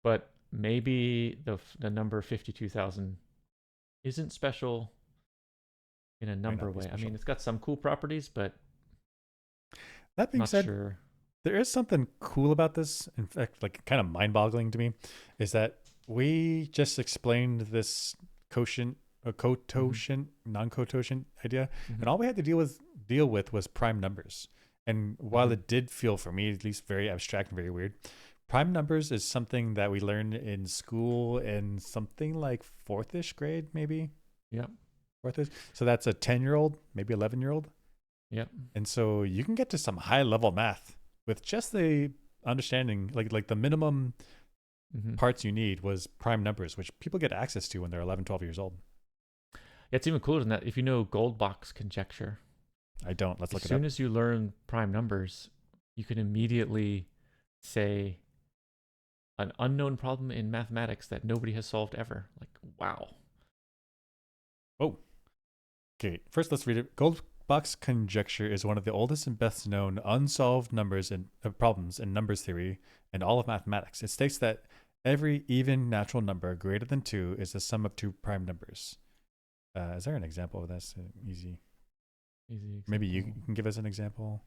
but maybe the number 52,000 isn't special in a number way. I mean, it's got some cool properties, but that being said, sure. There is something cool about this. In fact, kind of mind-boggling to me, is that we just explained this quotient, non-cototient idea, and all we had to deal with was prime numbers. And while it did feel, for me at least, very abstract and very weird, prime numbers is something that we learned in school in something like 4th-ish grade, maybe. Yep. 4th-ish. So that's a 10-year-old, maybe 11-year-old. Yep. And so you can get to some high-level math with just the understanding, like the minimum parts you need was prime numbers, which people get access to when they're 11, 12 years old. Yeah, it's even cooler than that. If you know Goldbach's conjecture. I don't. Let's look it up. As soon as you learn prime numbers, you can immediately say an unknown problem in mathematics that nobody has solved ever. Like, wow. Oh. Okay, first let's read it. Goldbach's conjecture is one of the oldest and best known unsolved numbers and problems in numbers theory and all of mathematics. It states that every even natural number greater than 2 is the sum of 2 prime numbers. Is there an example of this? Easy example. Maybe you can give us an example.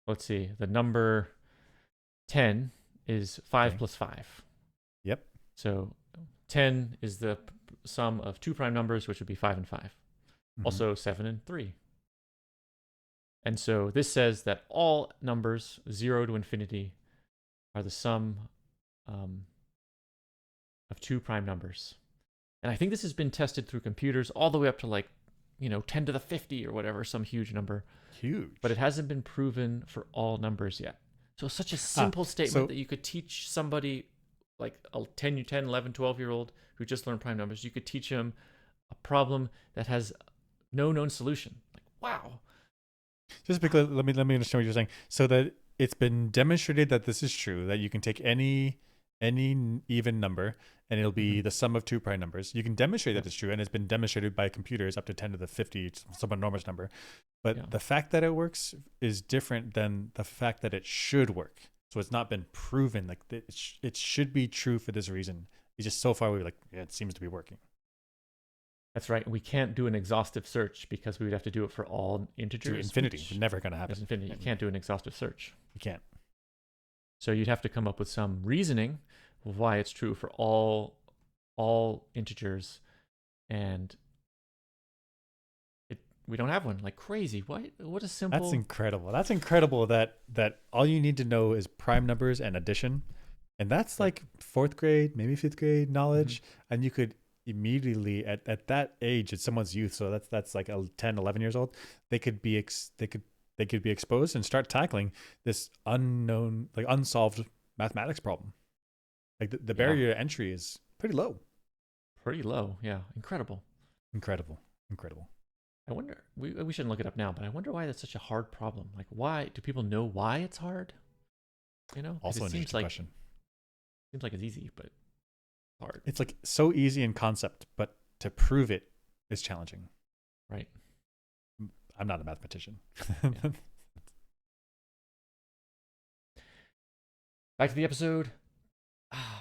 Let's see. The number 10 is 5 plus 5. Yep. So 10 is the sum of 2 prime numbers, which would be 5 and 5. Also 7 and 3. And so this says that all numbers 0 to infinity are the sum of 2 prime numbers. And I think this has been tested through computers all the way up to like, 10 to the 50 or whatever, some huge number. Huge. But it hasn't been proven for all numbers yet. So it's such a simple statement that you could teach somebody like a 10, 11, 12-year-old who just learned prime numbers. You could teach him a problem that has no known solution. Like, wow. Just because, let me understand what you're saying. So that it's been demonstrated that this is true, that you can take any even number and it'll be the sum of 2 prime numbers. You can demonstrate that it's true, and it's been demonstrated by computers up to 10 to the 50, some enormous number. But the fact that it works is different than the fact that it should work. So it's not been proven. Like it should be true for this reason. It's just so far we're like, yeah, it seems to be working. That's right. We can't do an exhaustive search because we would have to do it for all integers. To infinity. It's never going to happen. Infinity. You can't do an exhaustive search. You can't. So you'd have to come up with some reasoning of why it's true for all integers, and we don't have one. Like crazy. What a simple. That's incredible. That's incredible that all you need to know is prime numbers and addition, and that's like 4th grade, maybe 5th grade knowledge, and you could immediately at that age, it's someone's youth, so that's like 10, 11 years old, they could be exposed and start tackling this unknown, like unsolved mathematics problem. Like the barrier to entry is pretty low. Pretty low, yeah. Incredible. I wonder, we shouldn't look it up now, but I wonder why that's such a hard problem. Like, why do people know why it's hard? Also an interesting question. Seems like it's easy, but hard. It's like so easy in concept, but to prove it is challenging. Right. I'm not a mathematician. Back to the episode.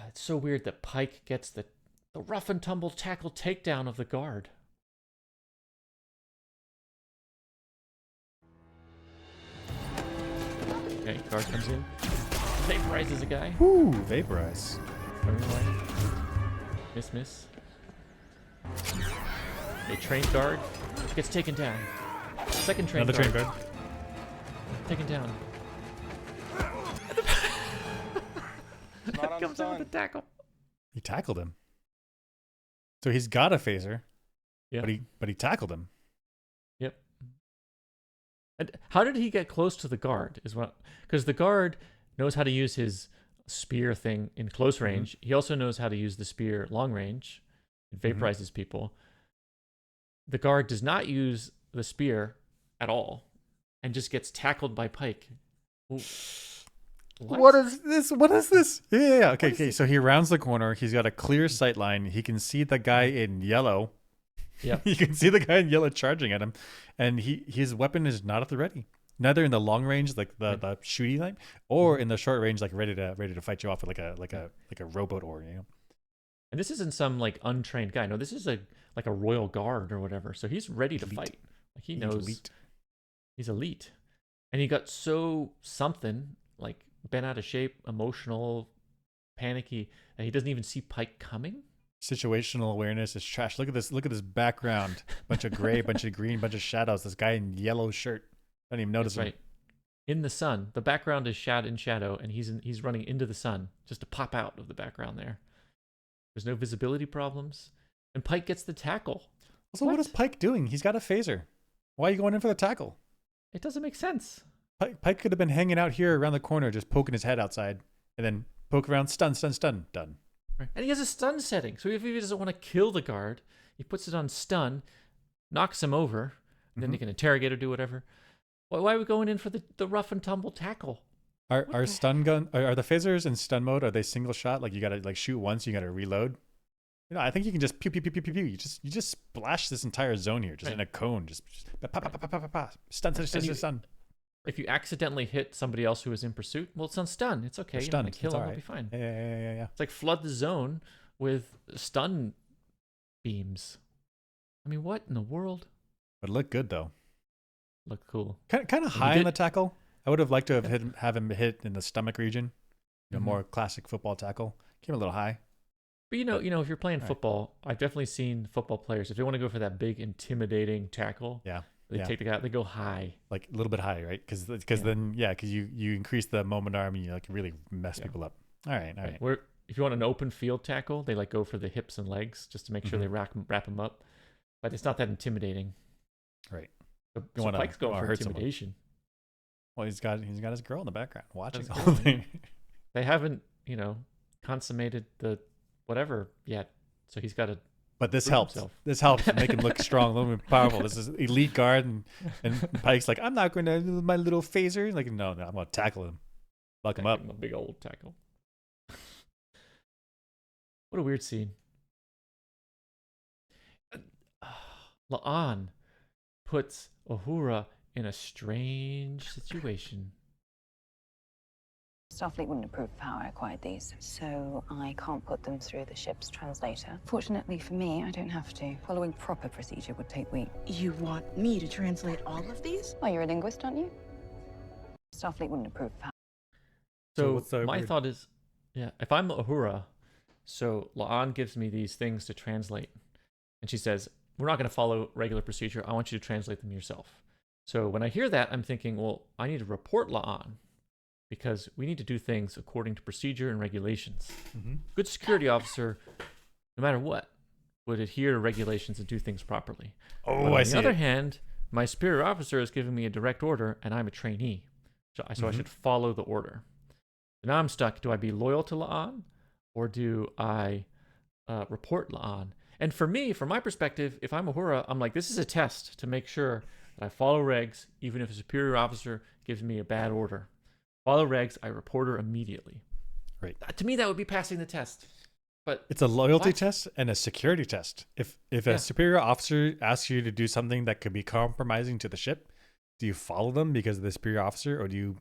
It's so weird that Pike gets the rough and tumble tackle takedown of the guard. Okay, guard comes in, vaporizes a guy. Woo, vaporize. Miss. A trained guard gets taken down. Second trained Another guard. trained guard. Taken down. Comes in with the tackle. He tackled him. So he's got a phaser. Yeah. But he tackled him. Yep. And how did he get close to the guard? Because the guard knows how to use his spear thing in close range. He also knows how to use the spear long range. It vaporizes people. The guard does not use the spear at all and just gets tackled by Pike. What is this? Yeah. Okay. So he rounds the corner. He's got a clear sight line. He can see the guy in yellow. Yeah. You can see the guy in yellow charging at him, and his weapon is not at the ready. Neither in the long range, like the shooty type, or in the short range, like ready to fight you off with like a rowboat oar. And this isn't some like untrained guy. No, this is like a royal guard or whatever. So he's ready to fight. Like he knows he's elite, and he got so something like bent out of shape, emotional, panicky, that he doesn't even see Pike coming. Situational awareness is trash. Look at this background. Bunch of gray, bunch of green, bunch of shadows. This guy in yellow shirt. I don't even notice him. Right. In the sun. The background is in shadow, and he's running into the sun just to pop out of the background there. There's no visibility problems. And Pike gets the tackle. Also, what is Pike doing? He's got a phaser. Why are you going in for the tackle? It doesn't make sense. Pike could have been hanging out here around the corner, just poking his head outside, and then poke around, stun, done. Right. And he has a stun setting. So if he doesn't want to kill the guard, he puts it on stun, knocks him over, and then he can interrogate or do whatever. Why are we going in for the rough and tumble tackle? Are the phasers in stun mode? Are they single shot? Like you gotta like shoot once, you gotta reload. I think you can just pew pew pew pew pew pew. You just splash this entire zone here, just in a cone, just stun. If you accidentally hit somebody else who is in pursuit, well, it's on stun. It's okay. You're gonna kill him. It'll be fine. Yeah. It's like flood the zone with stun beams. I mean, what in the world? But look good though. Look cool. Kind of high on the tackle. I would have liked to have him hit in the stomach region. More classic football tackle. Came a little high. But if you're playing football, I've definitely seen football players, if they want to go for that big, intimidating tackle, they take the guy, they go high. Like a little bit high, right? Because you increase the moment arm and you like really mess people up. All right. Where if you want an open field tackle, they like go for the hips and legs just to make sure they wrap them up. But it's not that intimidating. Right. So Pike's going for intimidation. Well, he's got his girl in the background watching the whole thing. They haven't, consummated the whatever yet, so he's got to. But this helps. Himself. This helps make him look strong, a little bit powerful. This is elite guard, and Pike's like, I'm not going to do my little phaser. Like, no, I'm going to tackle him, buck him up. A big old tackle. What a weird scene. La'an puts Uhura in a strange situation. Starfleet wouldn't approve of how I acquired these, so I can't put them through the ship's translator. Fortunately for me, I don't have to. Following proper procedure would take weeks. You want me to translate all of these? Oh, you're a linguist, aren't you? Starfleet wouldn't approve of how. So my thought is, if I'm Uhura, so La'an gives me these things to translate, and she says, we're not going to follow regular procedure. I want you to translate them yourself. So when I hear that, I'm thinking, well, I need to report La'an, because we need to do things according to procedure and regulations. Good security officer, no matter what, would adhere to regulations and do things properly. Oh, on the other hand, my superior officer is giving me a direct order, and I'm a trainee. So I should follow the order. So now I'm stuck. Do I be loyal to La'an, or do I report La'an? And for me, from my perspective, if I'm Uhura, I'm like, this is a test to make sure that I follow regs, even if a superior officer gives me a bad order. Follow regs, I report her immediately. Right. To me, that would be passing the test. But it's a loyalty test and a security test. If a superior officer asks you to do something that could be compromising to the ship, do you follow them because of the superior officer, or do you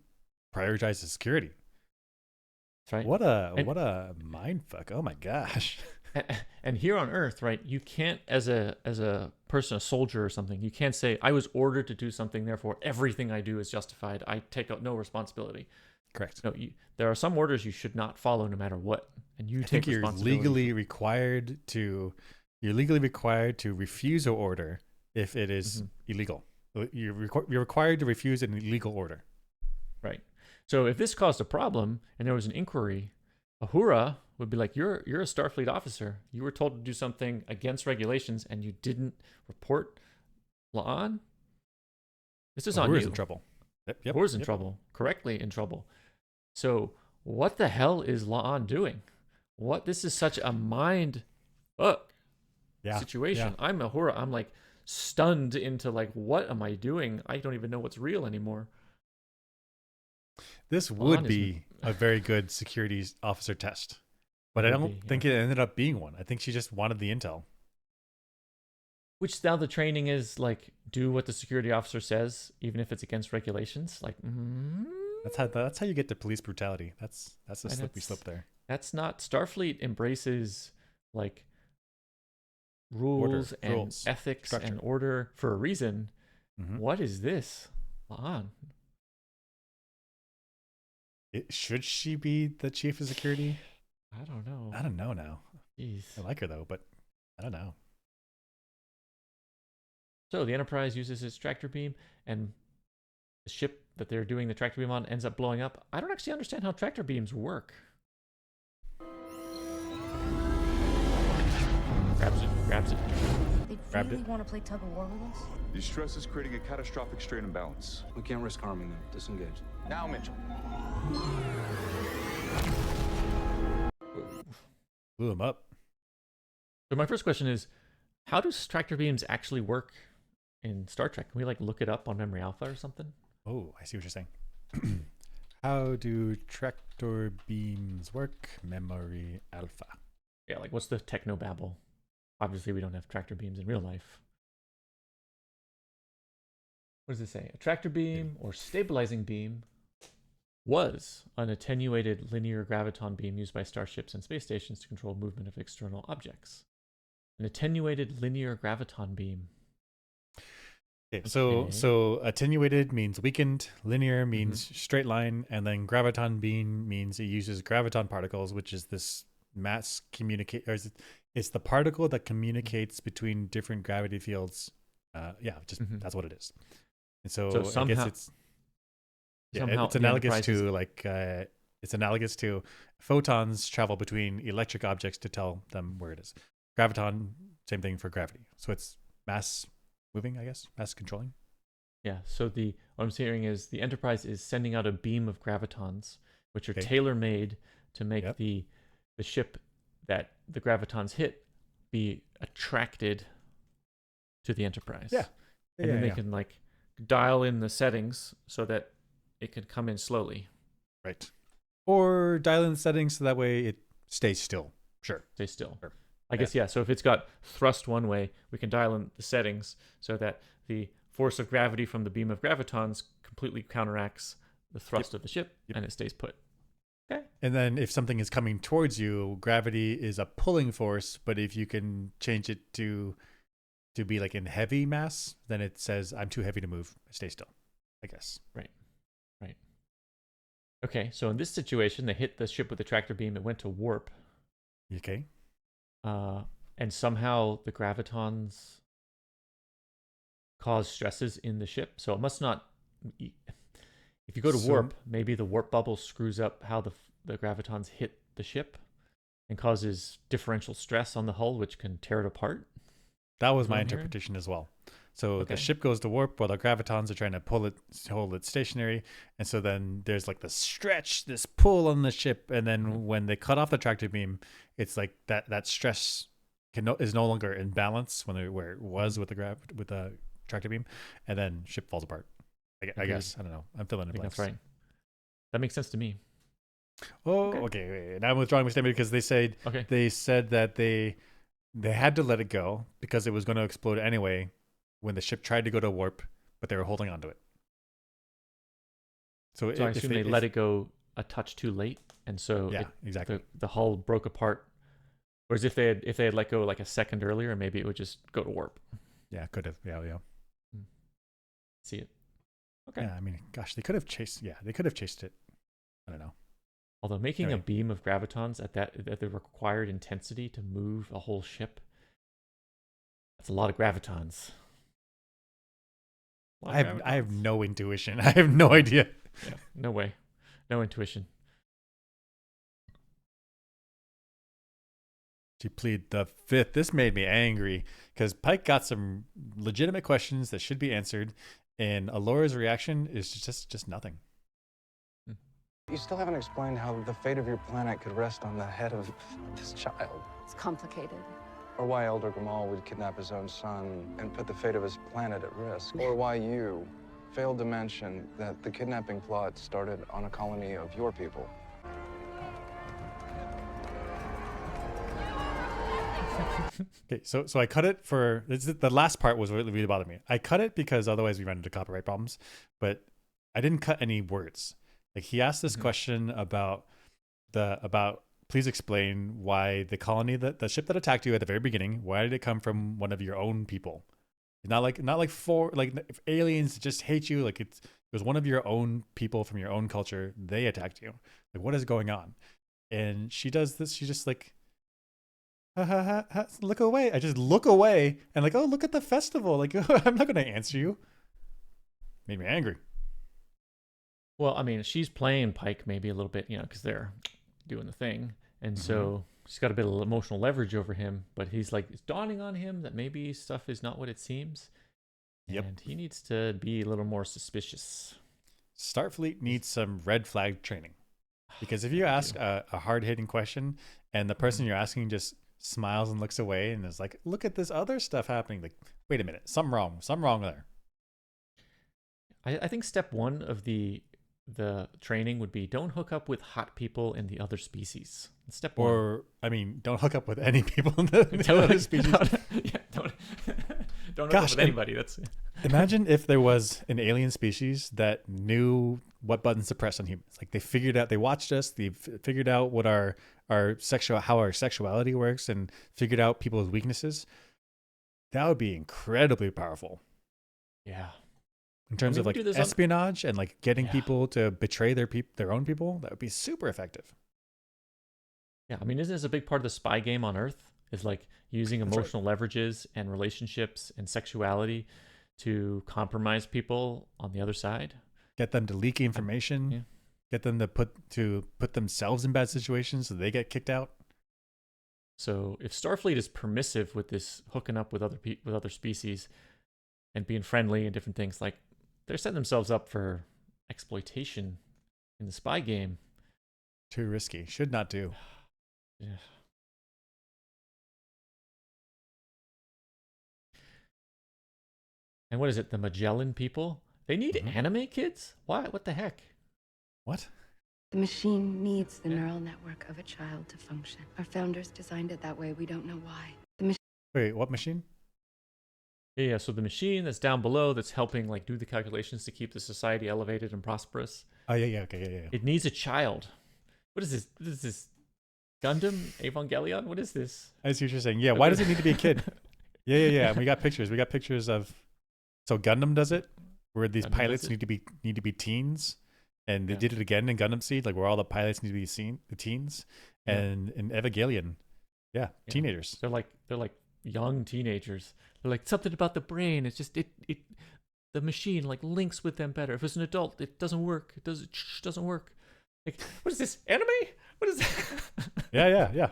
prioritize the security? That's right. What a mind fuck! Oh my gosh. And here on Earth, right, you can't, as a person, a soldier or something, you can't say, I was ordered to do something, therefore everything I do is justified. I take out no responsibility. Correct. No, there are some orders you should not follow no matter what, and you take responsibility. You're legally required to refuse an order if it is illegal. You're required to refuse an illegal order. Right. So if this caused a problem and there was an inquiry, Uhura would be like, you're a Starfleet officer. You were told to do something against regulations and you didn't report La'an. This is on you. Uhura's in trouble. Yep. Uhura's in trouble. Correctly in trouble. So what the hell is La'an doing? This is such a mind fuck situation. Yeah. I'm Uhura. I'm like stunned into like, what am I doing? I don't even know what's real anymore. This would be a very good security officer test, but I don't think it ended up being one. I think she just wanted the intel. Which now the training is like, do what the security officer says, even if it's against regulations. Like, that's how you get to police brutality. That's a slippery slope there. That's not Starfleet embraces like rules and ethics structure and order for a reason. What is this? La'an. Should she be the chief of security? I don't know. I don't know now. Jeez. I like her though, but I don't know. So the Enterprise uses its tractor beam, and the ship that they're doing the tractor beam on ends up blowing up. I don't actually understand how tractor beams work. Grabs it. They really want to play tug of war with us? Your stress is creating a catastrophic strain imbalance. We can't risk harming them. Disengage. Now, Mitchell. Blew him up. So my first question is, how do tractor beams actually work in Star Trek? Can we like look it up on Memory Alpha or something? Oh, I see what you're saying. How do tractor beams work? Memory Alpha. Yeah, like what's the technobabble? Obviously, we don't have tractor beams in real life. What does it say? A tractor beam or stabilizing beam was an attenuated linear graviton beam used by starships and space stations to control movement of external objects. An attenuated linear graviton beam. Okay, so attenuated means weakened, linear means straight line, and then graviton beam means it uses graviton particles, which is this mass communicate, or is it? It's the particle that communicates between different gravity fields. That's what it is. And so, I somehow, guess somehow it's analogous to it's analogous to photons travel between electric objects to tell them where it is. Graviton, same thing for gravity. So it's mass moving, I guess, mass controlling. Yeah. So what I'm hearing is the Enterprise is sending out a beam of gravitons, which are Okay. tailor-made to make the ship that the gravitons hit be attracted to the Enterprise. Yeah. And then they can like dial in the settings so that it can come in slowly. Right. Or dial in the settings so that way it stays still. Sure. Stay still. Sure. I guess, yeah. So if it's got thrust one way, we can dial in the settings so that the force of gravity from the beam of gravitons completely counteracts the thrust of the ship and it stays put. Okay. And then if something is coming towards you, gravity is a pulling force, but if you can change it to be like in heavy mass, then it says I'm too heavy to move. Stay still, I guess. Right. Okay, so in this situation, they hit the ship with the tractor beam. It went to warp. Okay. And somehow the gravitons cause stresses in the ship. So it must not. If you go to warp, maybe the warp bubble screws up how the gravitons hit the ship and causes differential stress on the hull, which can tear it apart. That was my interpretation as well. So the ship goes to warp while the gravitons are trying to hold it stationary. And so then there's like this pull on the ship. And then when they cut off the tractor beam, it's like that stress is no longer in balance where it was with the tractor beam. And then ship falls apart. I guess. I don't know. I'm filling in blanks. That's right. That makes sense to me. Oh, okay. Wait. Now I'm withdrawing my statement because they said that they had to let it go because it was going to explode anyway when the ship tried to go to warp, but they were holding on to it. So I assume they let it go a touch too late, and so exactly. The hull broke apart. Whereas if they had let go like a second earlier, maybe it would just go to warp. Yeah, could have. Yeah. See it. Okay. Yeah, I mean, gosh, they could have chased. Yeah, they could have chased it. I don't know. Although making a beam of gravitons at the required intensity to move a whole ship, that's a lot of gravitons. I have no intuition. I have no idea. Yeah, no way. No intuition. She plead the fifth. This made me angry because Pike got some legitimate questions that should be answered, and Alora's reaction is just nothing. You still haven't explained how the fate of your planet could rest on the head of this child. It's complicated. Or why Elder Gamal would kidnap his own son and put the fate of his planet at risk. Or why you failed to mention that the kidnapping plot started on a colony of your people. Okay, so I cut it for the last part was really bothered me. I cut it because otherwise we run into copyright problems, but I didn't cut any words. Like he asked this question about please explain why the colony the ship that attacked you at the very beginning, why did it come from one of your own people? Not like if aliens just hate you, like it was one of your own people from your own culture, they attacked you. Like what is going on? And she does this, she just like look away. I just look away and like, oh, look at the festival. Like I'm not gonna answer you. Made me angry. Well, I mean, she's playing Pike maybe a little bit, because they're doing the thing. And so she's got a bit of emotional leverage over him, but he's like, it's dawning on him that maybe stuff is not what it seems. Yep. And he needs to be a little more suspicious. Starfleet needs some red flag training. Because if you ask a hard-hitting question and the person you're asking just smiles and looks away and is like, look at this other stuff happening. Like, wait a minute, something wrong there. I think step one of the training would be don't hook up with hot people in the other species. Step one. Or, I mean, don't hook up with any people in the other species. Don't hook up with anybody. Imagine if there was an alien species that knew what buttons to press on humans. Like they watched us, they figured out what how our sexuality works and figured out people's weaknesses. That would be incredibly powerful. Yeah. In terms of like espionage and like getting people to betray their own people, that would be super effective. Yeah, I mean, isn't this a big part of the spy game on Earth? Is like using That's right. emotional leverages and relationships and sexuality to compromise people on the other side. Get them to leak information. Yeah. Get them to put themselves in bad situations so they get kicked out. So if Starfleet is permissive with this hooking up with other species and being friendly and different things, like they're setting themselves up for exploitation in the spy game. Too risky. Should not do. Yeah. And what is it? The Magellan people? They need anime kids? Why? What the heck? What? The machine needs the neural network of a child to function. Our founders designed it that way. We don't know why. Wait, what machine? Yeah, so the machine that's down below that's helping like do the calculations to keep the society elevated and prosperous. Oh, yeah, okay, yeah. It needs a child. What is this? What is this? Gundam? Evangelion? What is this? I see what you're saying. Yeah, why does it need to be a kid? Yeah. And we got pictures. We got pictures of. So Gundam does it, where these pilots need to be teens, and they did it again in Gundam Seed, like where all the pilots need to be teens, and in Evangelion, teenagers. They're like young teenagers. They're like something about the brain. It's just the machine like links with them better. If it's an adult, it doesn't work. It doesn't work. Like, what is this, anime? What is that? Yeah.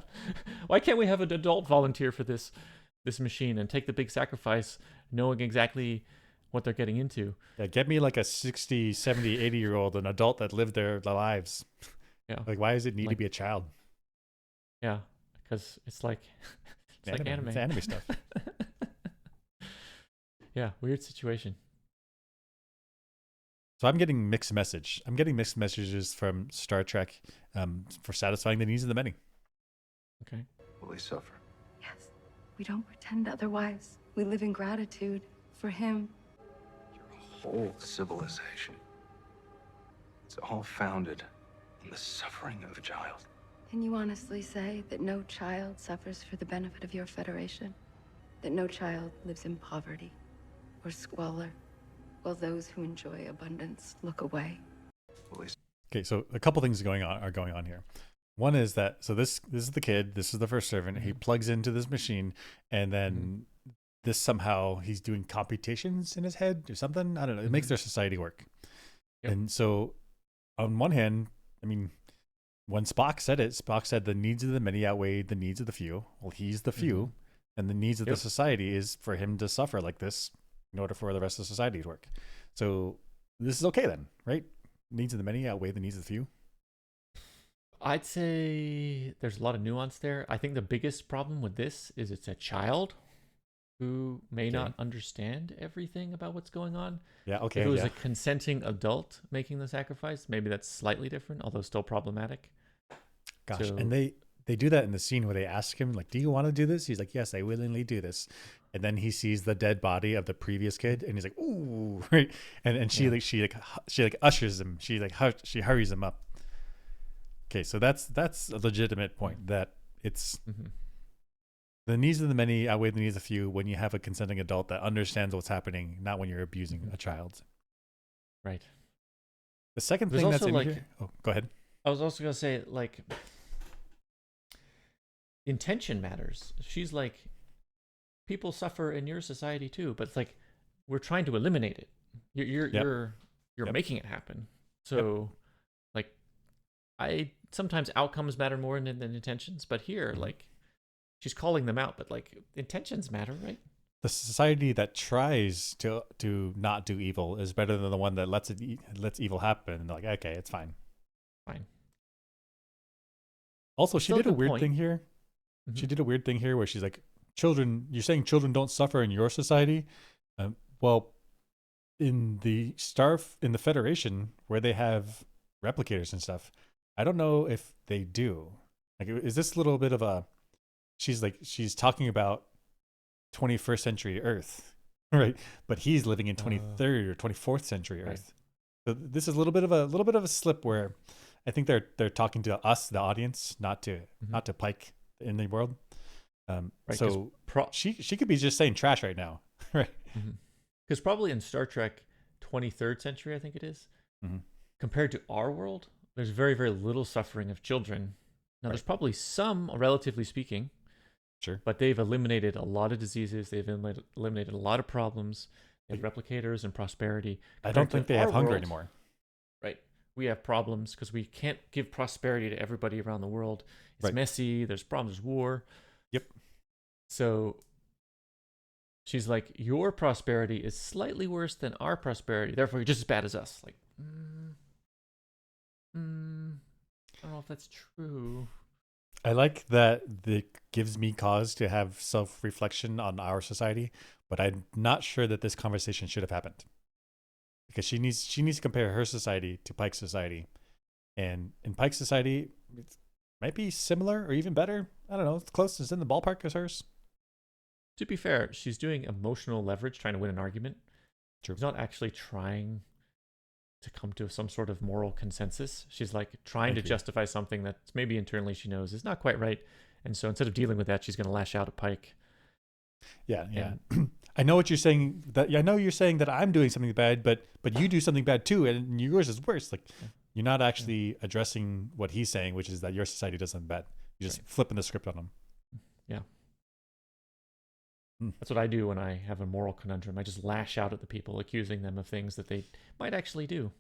Why can't we have an adult volunteer for this machine and take the big sacrifice, knowing exactly what they're getting into? Yeah, get me like a 60, 70, 80-year-old, an adult that lived their lives. Yeah. Like, why does it need to be a child? Yeah, because it's like like anime. It's anime stuff. Yeah, weird situation. So I'm getting mixed message. I'm getting mixed messages from Star Trek for satisfying the needs of the many. Okay. Will they suffer? Yes. We don't pretend otherwise. We live in gratitude for him. Your whole civilization. It's all founded on the suffering of a child. Can you honestly say that no child suffers for the benefit of your Federation? That no child lives in poverty or squalor, while those who enjoy abundance look away? Okay, so a couple things are going on here. One is that this is the kid, this is the first servant. He plugs into this machine, and then this somehow he's doing computations in his head or something. I don't know. It makes their society work. Yep. And so, on one hand, I mean, when Spock said it, Spock said the needs of the many outweigh the needs of the few. Well, he's the few, and the needs of the society is for him to suffer like this in order for the rest of society to work. So this is okay then, right? Needs of the many outweigh the needs of the few. I'd say there's a lot of nuance there. I think the biggest problem with this is it's a child who may not understand everything about what's going on. Yeah, okay. If it was a consenting adult making the sacrifice, maybe that's slightly different, although still problematic. Gosh, and they do that in the scene where they ask him, like, do you want to do this? He's like, yes, I willingly do this. And then he sees the dead body of the previous kid, and he's like, ooh, right? And she ushers him. She hurries him up. Okay, so that's a legitimate point, that it's the needs of the many outweigh the needs of the few when you have a consenting adult that understands what's happening, not when you're abusing a child. Right. The second thing that's in like, here. Oh, go ahead. I was also gonna say, like, intention matters. She's like, people suffer in your society too, but it's like we're trying to eliminate it. You're making it happen. So, like, sometimes outcomes matter more than intentions, but here, like, she's calling them out, but like intentions matter, right? The society that tries to not do evil is better than the one that lets evil happen. And they're like, okay, it's fine. Fine. Also, she did a weird thing here. She did a weird thing here where she's like, children, you're saying children don't suffer in your society? Well, in the Federation, where they have replicators and stuff, I don't know if they do. Like, is this a little bit of a, she's talking about 21st century Earth, right? But he's living in 23rd or 24th century Earth. So this is a little bit of a slip where I think they're talking to us, the audience, not to Pike in the world. Right, so she could be just saying trash right now, right? Because probably in Star Trek 23rd century, I think it is, compared to our world, there's very, very little suffering of children Now, there's probably some, relatively speaking, Sure. but they've eliminated a lot of diseases. They've eliminated a lot of problems. They have replicators and prosperity. I don't Compared to think they have our hunger world, anymore. Right. We have problems because we can't give prosperity to everybody around the world. It's Right. messy. There's problems. There's war. Yep. So she's like, your prosperity is slightly worse than our prosperity. Therefore, you're just as bad as us. Like, I don't know if that's true. I like that it gives me cause to have self-reflection on our society, but I'm not sure that this conversation should have happened, because she needs to compare her society to Pike's society, and in Pike's society, it might be similar or even better. I don't know. It's close. It's in the ballpark as hers. To be fair, she's doing emotional leverage, trying to win an argument. True. She's not actually trying to come to some sort of moral consensus. She's like trying to justify something that maybe internally she knows is not quite right. And so instead of dealing with that, she's going to lash out at Pike. Yeah. I know what you're saying. I know you're saying that I'm doing something bad, but you do something bad too, and yours is worse. Like, you're not actually addressing what he's saying, which is that your society does something bad. You're just flipping the script on him. Yeah. That's what I do when I have a moral conundrum. I just lash out at the people, accusing them of things that they might actually do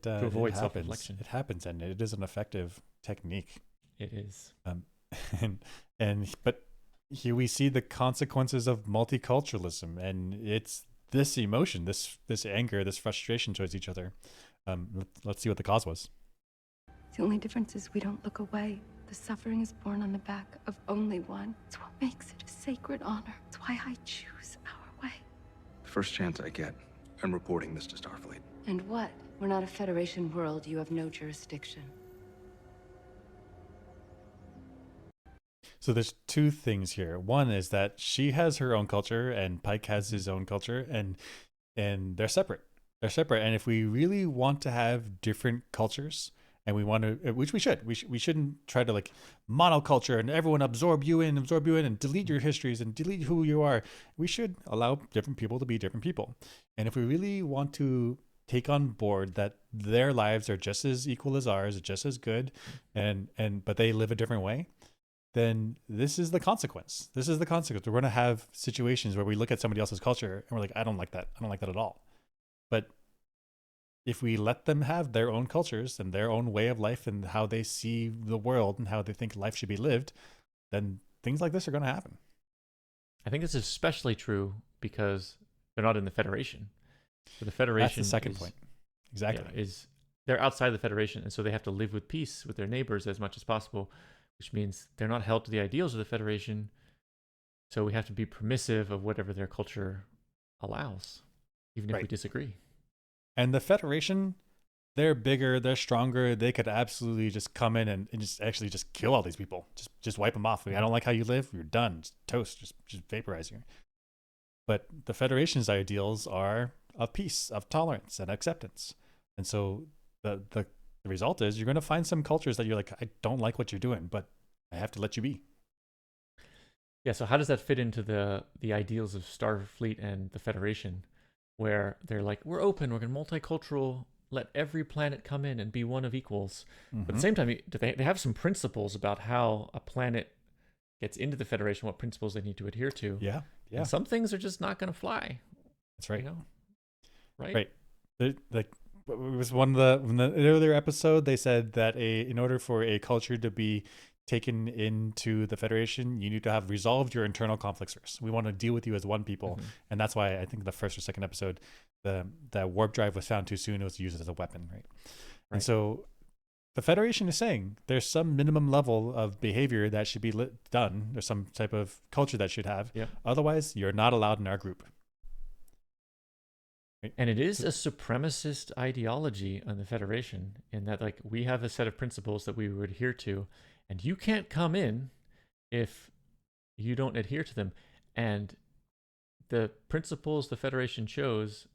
to avoid self-reflection. It happens, and it is an effective technique. It is. But here we see the consequences of multiculturalism, and it's this emotion, this anger, this frustration towards each other. Let's see what the cause was. The only difference is we don't look away. The suffering is born on the back of only one. It's what makes it a sacred honor. It's why I choose our way. First chance I get, I'm reporting this to Starfleet. And what? We're not a Federation world. You have no jurisdiction. So there's two things here. One is that she has her own culture and Pike has his own culture, and they're separate. They're separate. And if we really want to have different cultures, and we want to, which we should, we shouldn't try to like monoculture and everyone absorb you in and delete your histories and delete who you are. We should allow different people to be different people. And if we really want to take on board that their lives are just as equal as ours, just as good, but they live a different way, then this is the consequence. This is the consequence. We're going to have situations where we look at somebody else's culture and we're like, I don't like that. I don't like that at all. But if we let them have their own cultures and their own way of life and how they see the world and how they think life should be lived, then things like this are going to happen. I think this is especially true because they're not in the Federation. So the Federation, that's the second point. Exactly. Yeah, they're outside the Federation, and so they have to live with peace with their neighbors as much as possible, which means they're not held to the ideals of the Federation. So we have to be permissive of whatever their culture allows, even if we disagree. And the Federation, they're bigger, they're stronger. They could absolutely just come in and just kill all these people. Just wipe them off. Like, I don't like how you live. You're done. Just toast. Just vaporize you. But the Federation's ideals are of peace, of tolerance, and acceptance. And so the result is you're going to find some cultures that you're like, I don't like what you're doing, but I have to let you be. Yeah. So how does that fit into the ideals of Starfleet and the Federation, where they're like, we're open, we're going to multicultural, let every planet come in and be one of equals. But at the same time, they have some principles about how a planet gets into the Federation, what principles they need to adhere to. Yeah. And some things are just not going to fly. That's right. You know? Right. Like, it was in the earlier episode, they said that in order for a culture to be taken into the Federation, you need to have resolved your internal conflicts first. We want to deal with you as one people. And that's why I think the first or second episode, the warp drive was found too soon. It was used as a weapon, right? And so the Federation is saying there's some minimum level of behavior that should be done. There's some type of culture that should have. Yeah. Otherwise, you're not allowed in our group. Right? And it is a supremacist ideology on the Federation in that, like, we have a set of principles that we would adhere to, and you can't come in if you don't adhere to them. And the principles the Federation chose,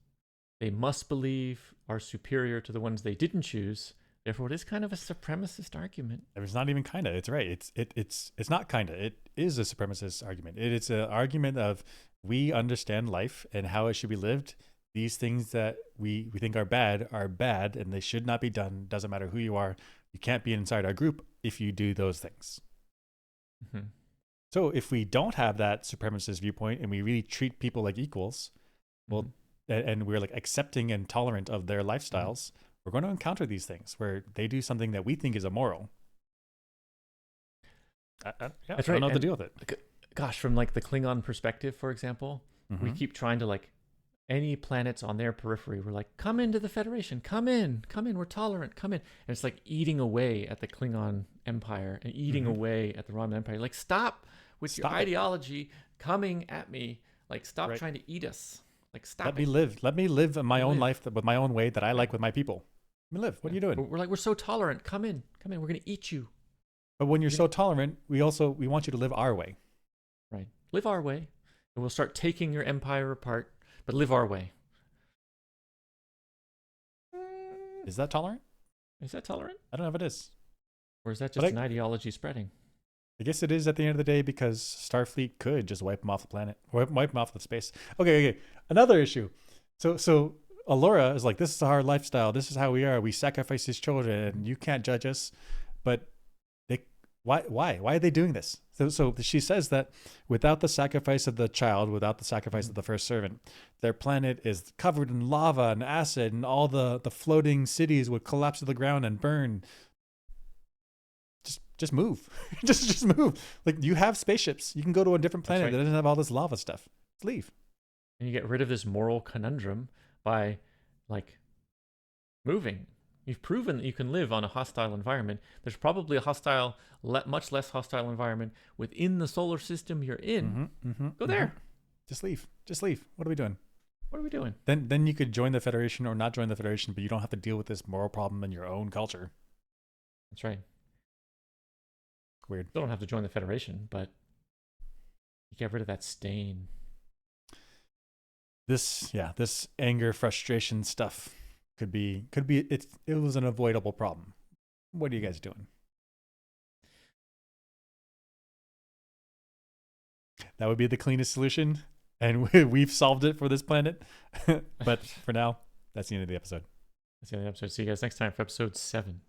they must believe are superior to the ones they didn't choose. Therefore, it is kind of a supremacist argument. It's not even kind of. It's right. It's not kind of. It is a supremacist argument. It's an argument of we understand life and how it should be lived. These things that we think are bad, and they should not be done. Doesn't matter who you are. You can't be inside our group if you do those things. Mm-hmm. So if we don't have that supremacist viewpoint and we really treat people like equals, well, and we're like accepting and tolerant of their lifestyles, we're going to encounter these things where they do something that we think is immoral. I don't know what to deal with it. Gosh, from like the Klingon perspective, for example, we keep trying to like any planets on their periphery. We're like, come into the Federation, come in, we're tolerant, come in. And it's like eating away at the Klingon Empire and eating away at the Romulan Empire. Like, stop with your ideology coming at me. Like, stop trying to eat us. Like, stop. Let me live. Let me live my own life with my own way that I like with my people. Let me live. What are you doing? We're like, we're so tolerant. Come in. We're going to eat you. But when you're so tolerant, we want you to live our way. Right. Live our way. And we'll start taking your empire apart, but live our way. Is that tolerant? Is that tolerant? I don't know if it is. Or is that just an ideology spreading? I guess it is at the end of the day, because Starfleet could just wipe them off the planet, or wipe them off the space. Okay. Another issue. So Allura is like, this is our lifestyle. This is how we are. We sacrifice his children, and you can't judge us. But why are they doing this? So she says that without the sacrifice of the child, without the sacrifice of the first servant, their planet is covered in lava and acid, and all the floating cities would collapse to the ground and burn. Just move. just move. Like, you have spaceships. You can go to a different planet that doesn't have all this lava stuff. Just leave. And you get rid of this moral conundrum by like moving. You've proven that you can live on a hostile environment. There's probably a much less hostile environment within the solar system you're in. Go there. Just leave. What are we doing? Then you could join the Federation or not join the Federation, but you don't have to deal with this moral problem in your own culture. That's right. Weird. You don't have to join the Federation, but you get rid of that stain. This anger, frustration stuff could be it was an avoidable problem. What are you guys doing? That would be the cleanest solution, and we've solved it for this planet. But for now, that's the end of the episode. See you guys next time for episode 7.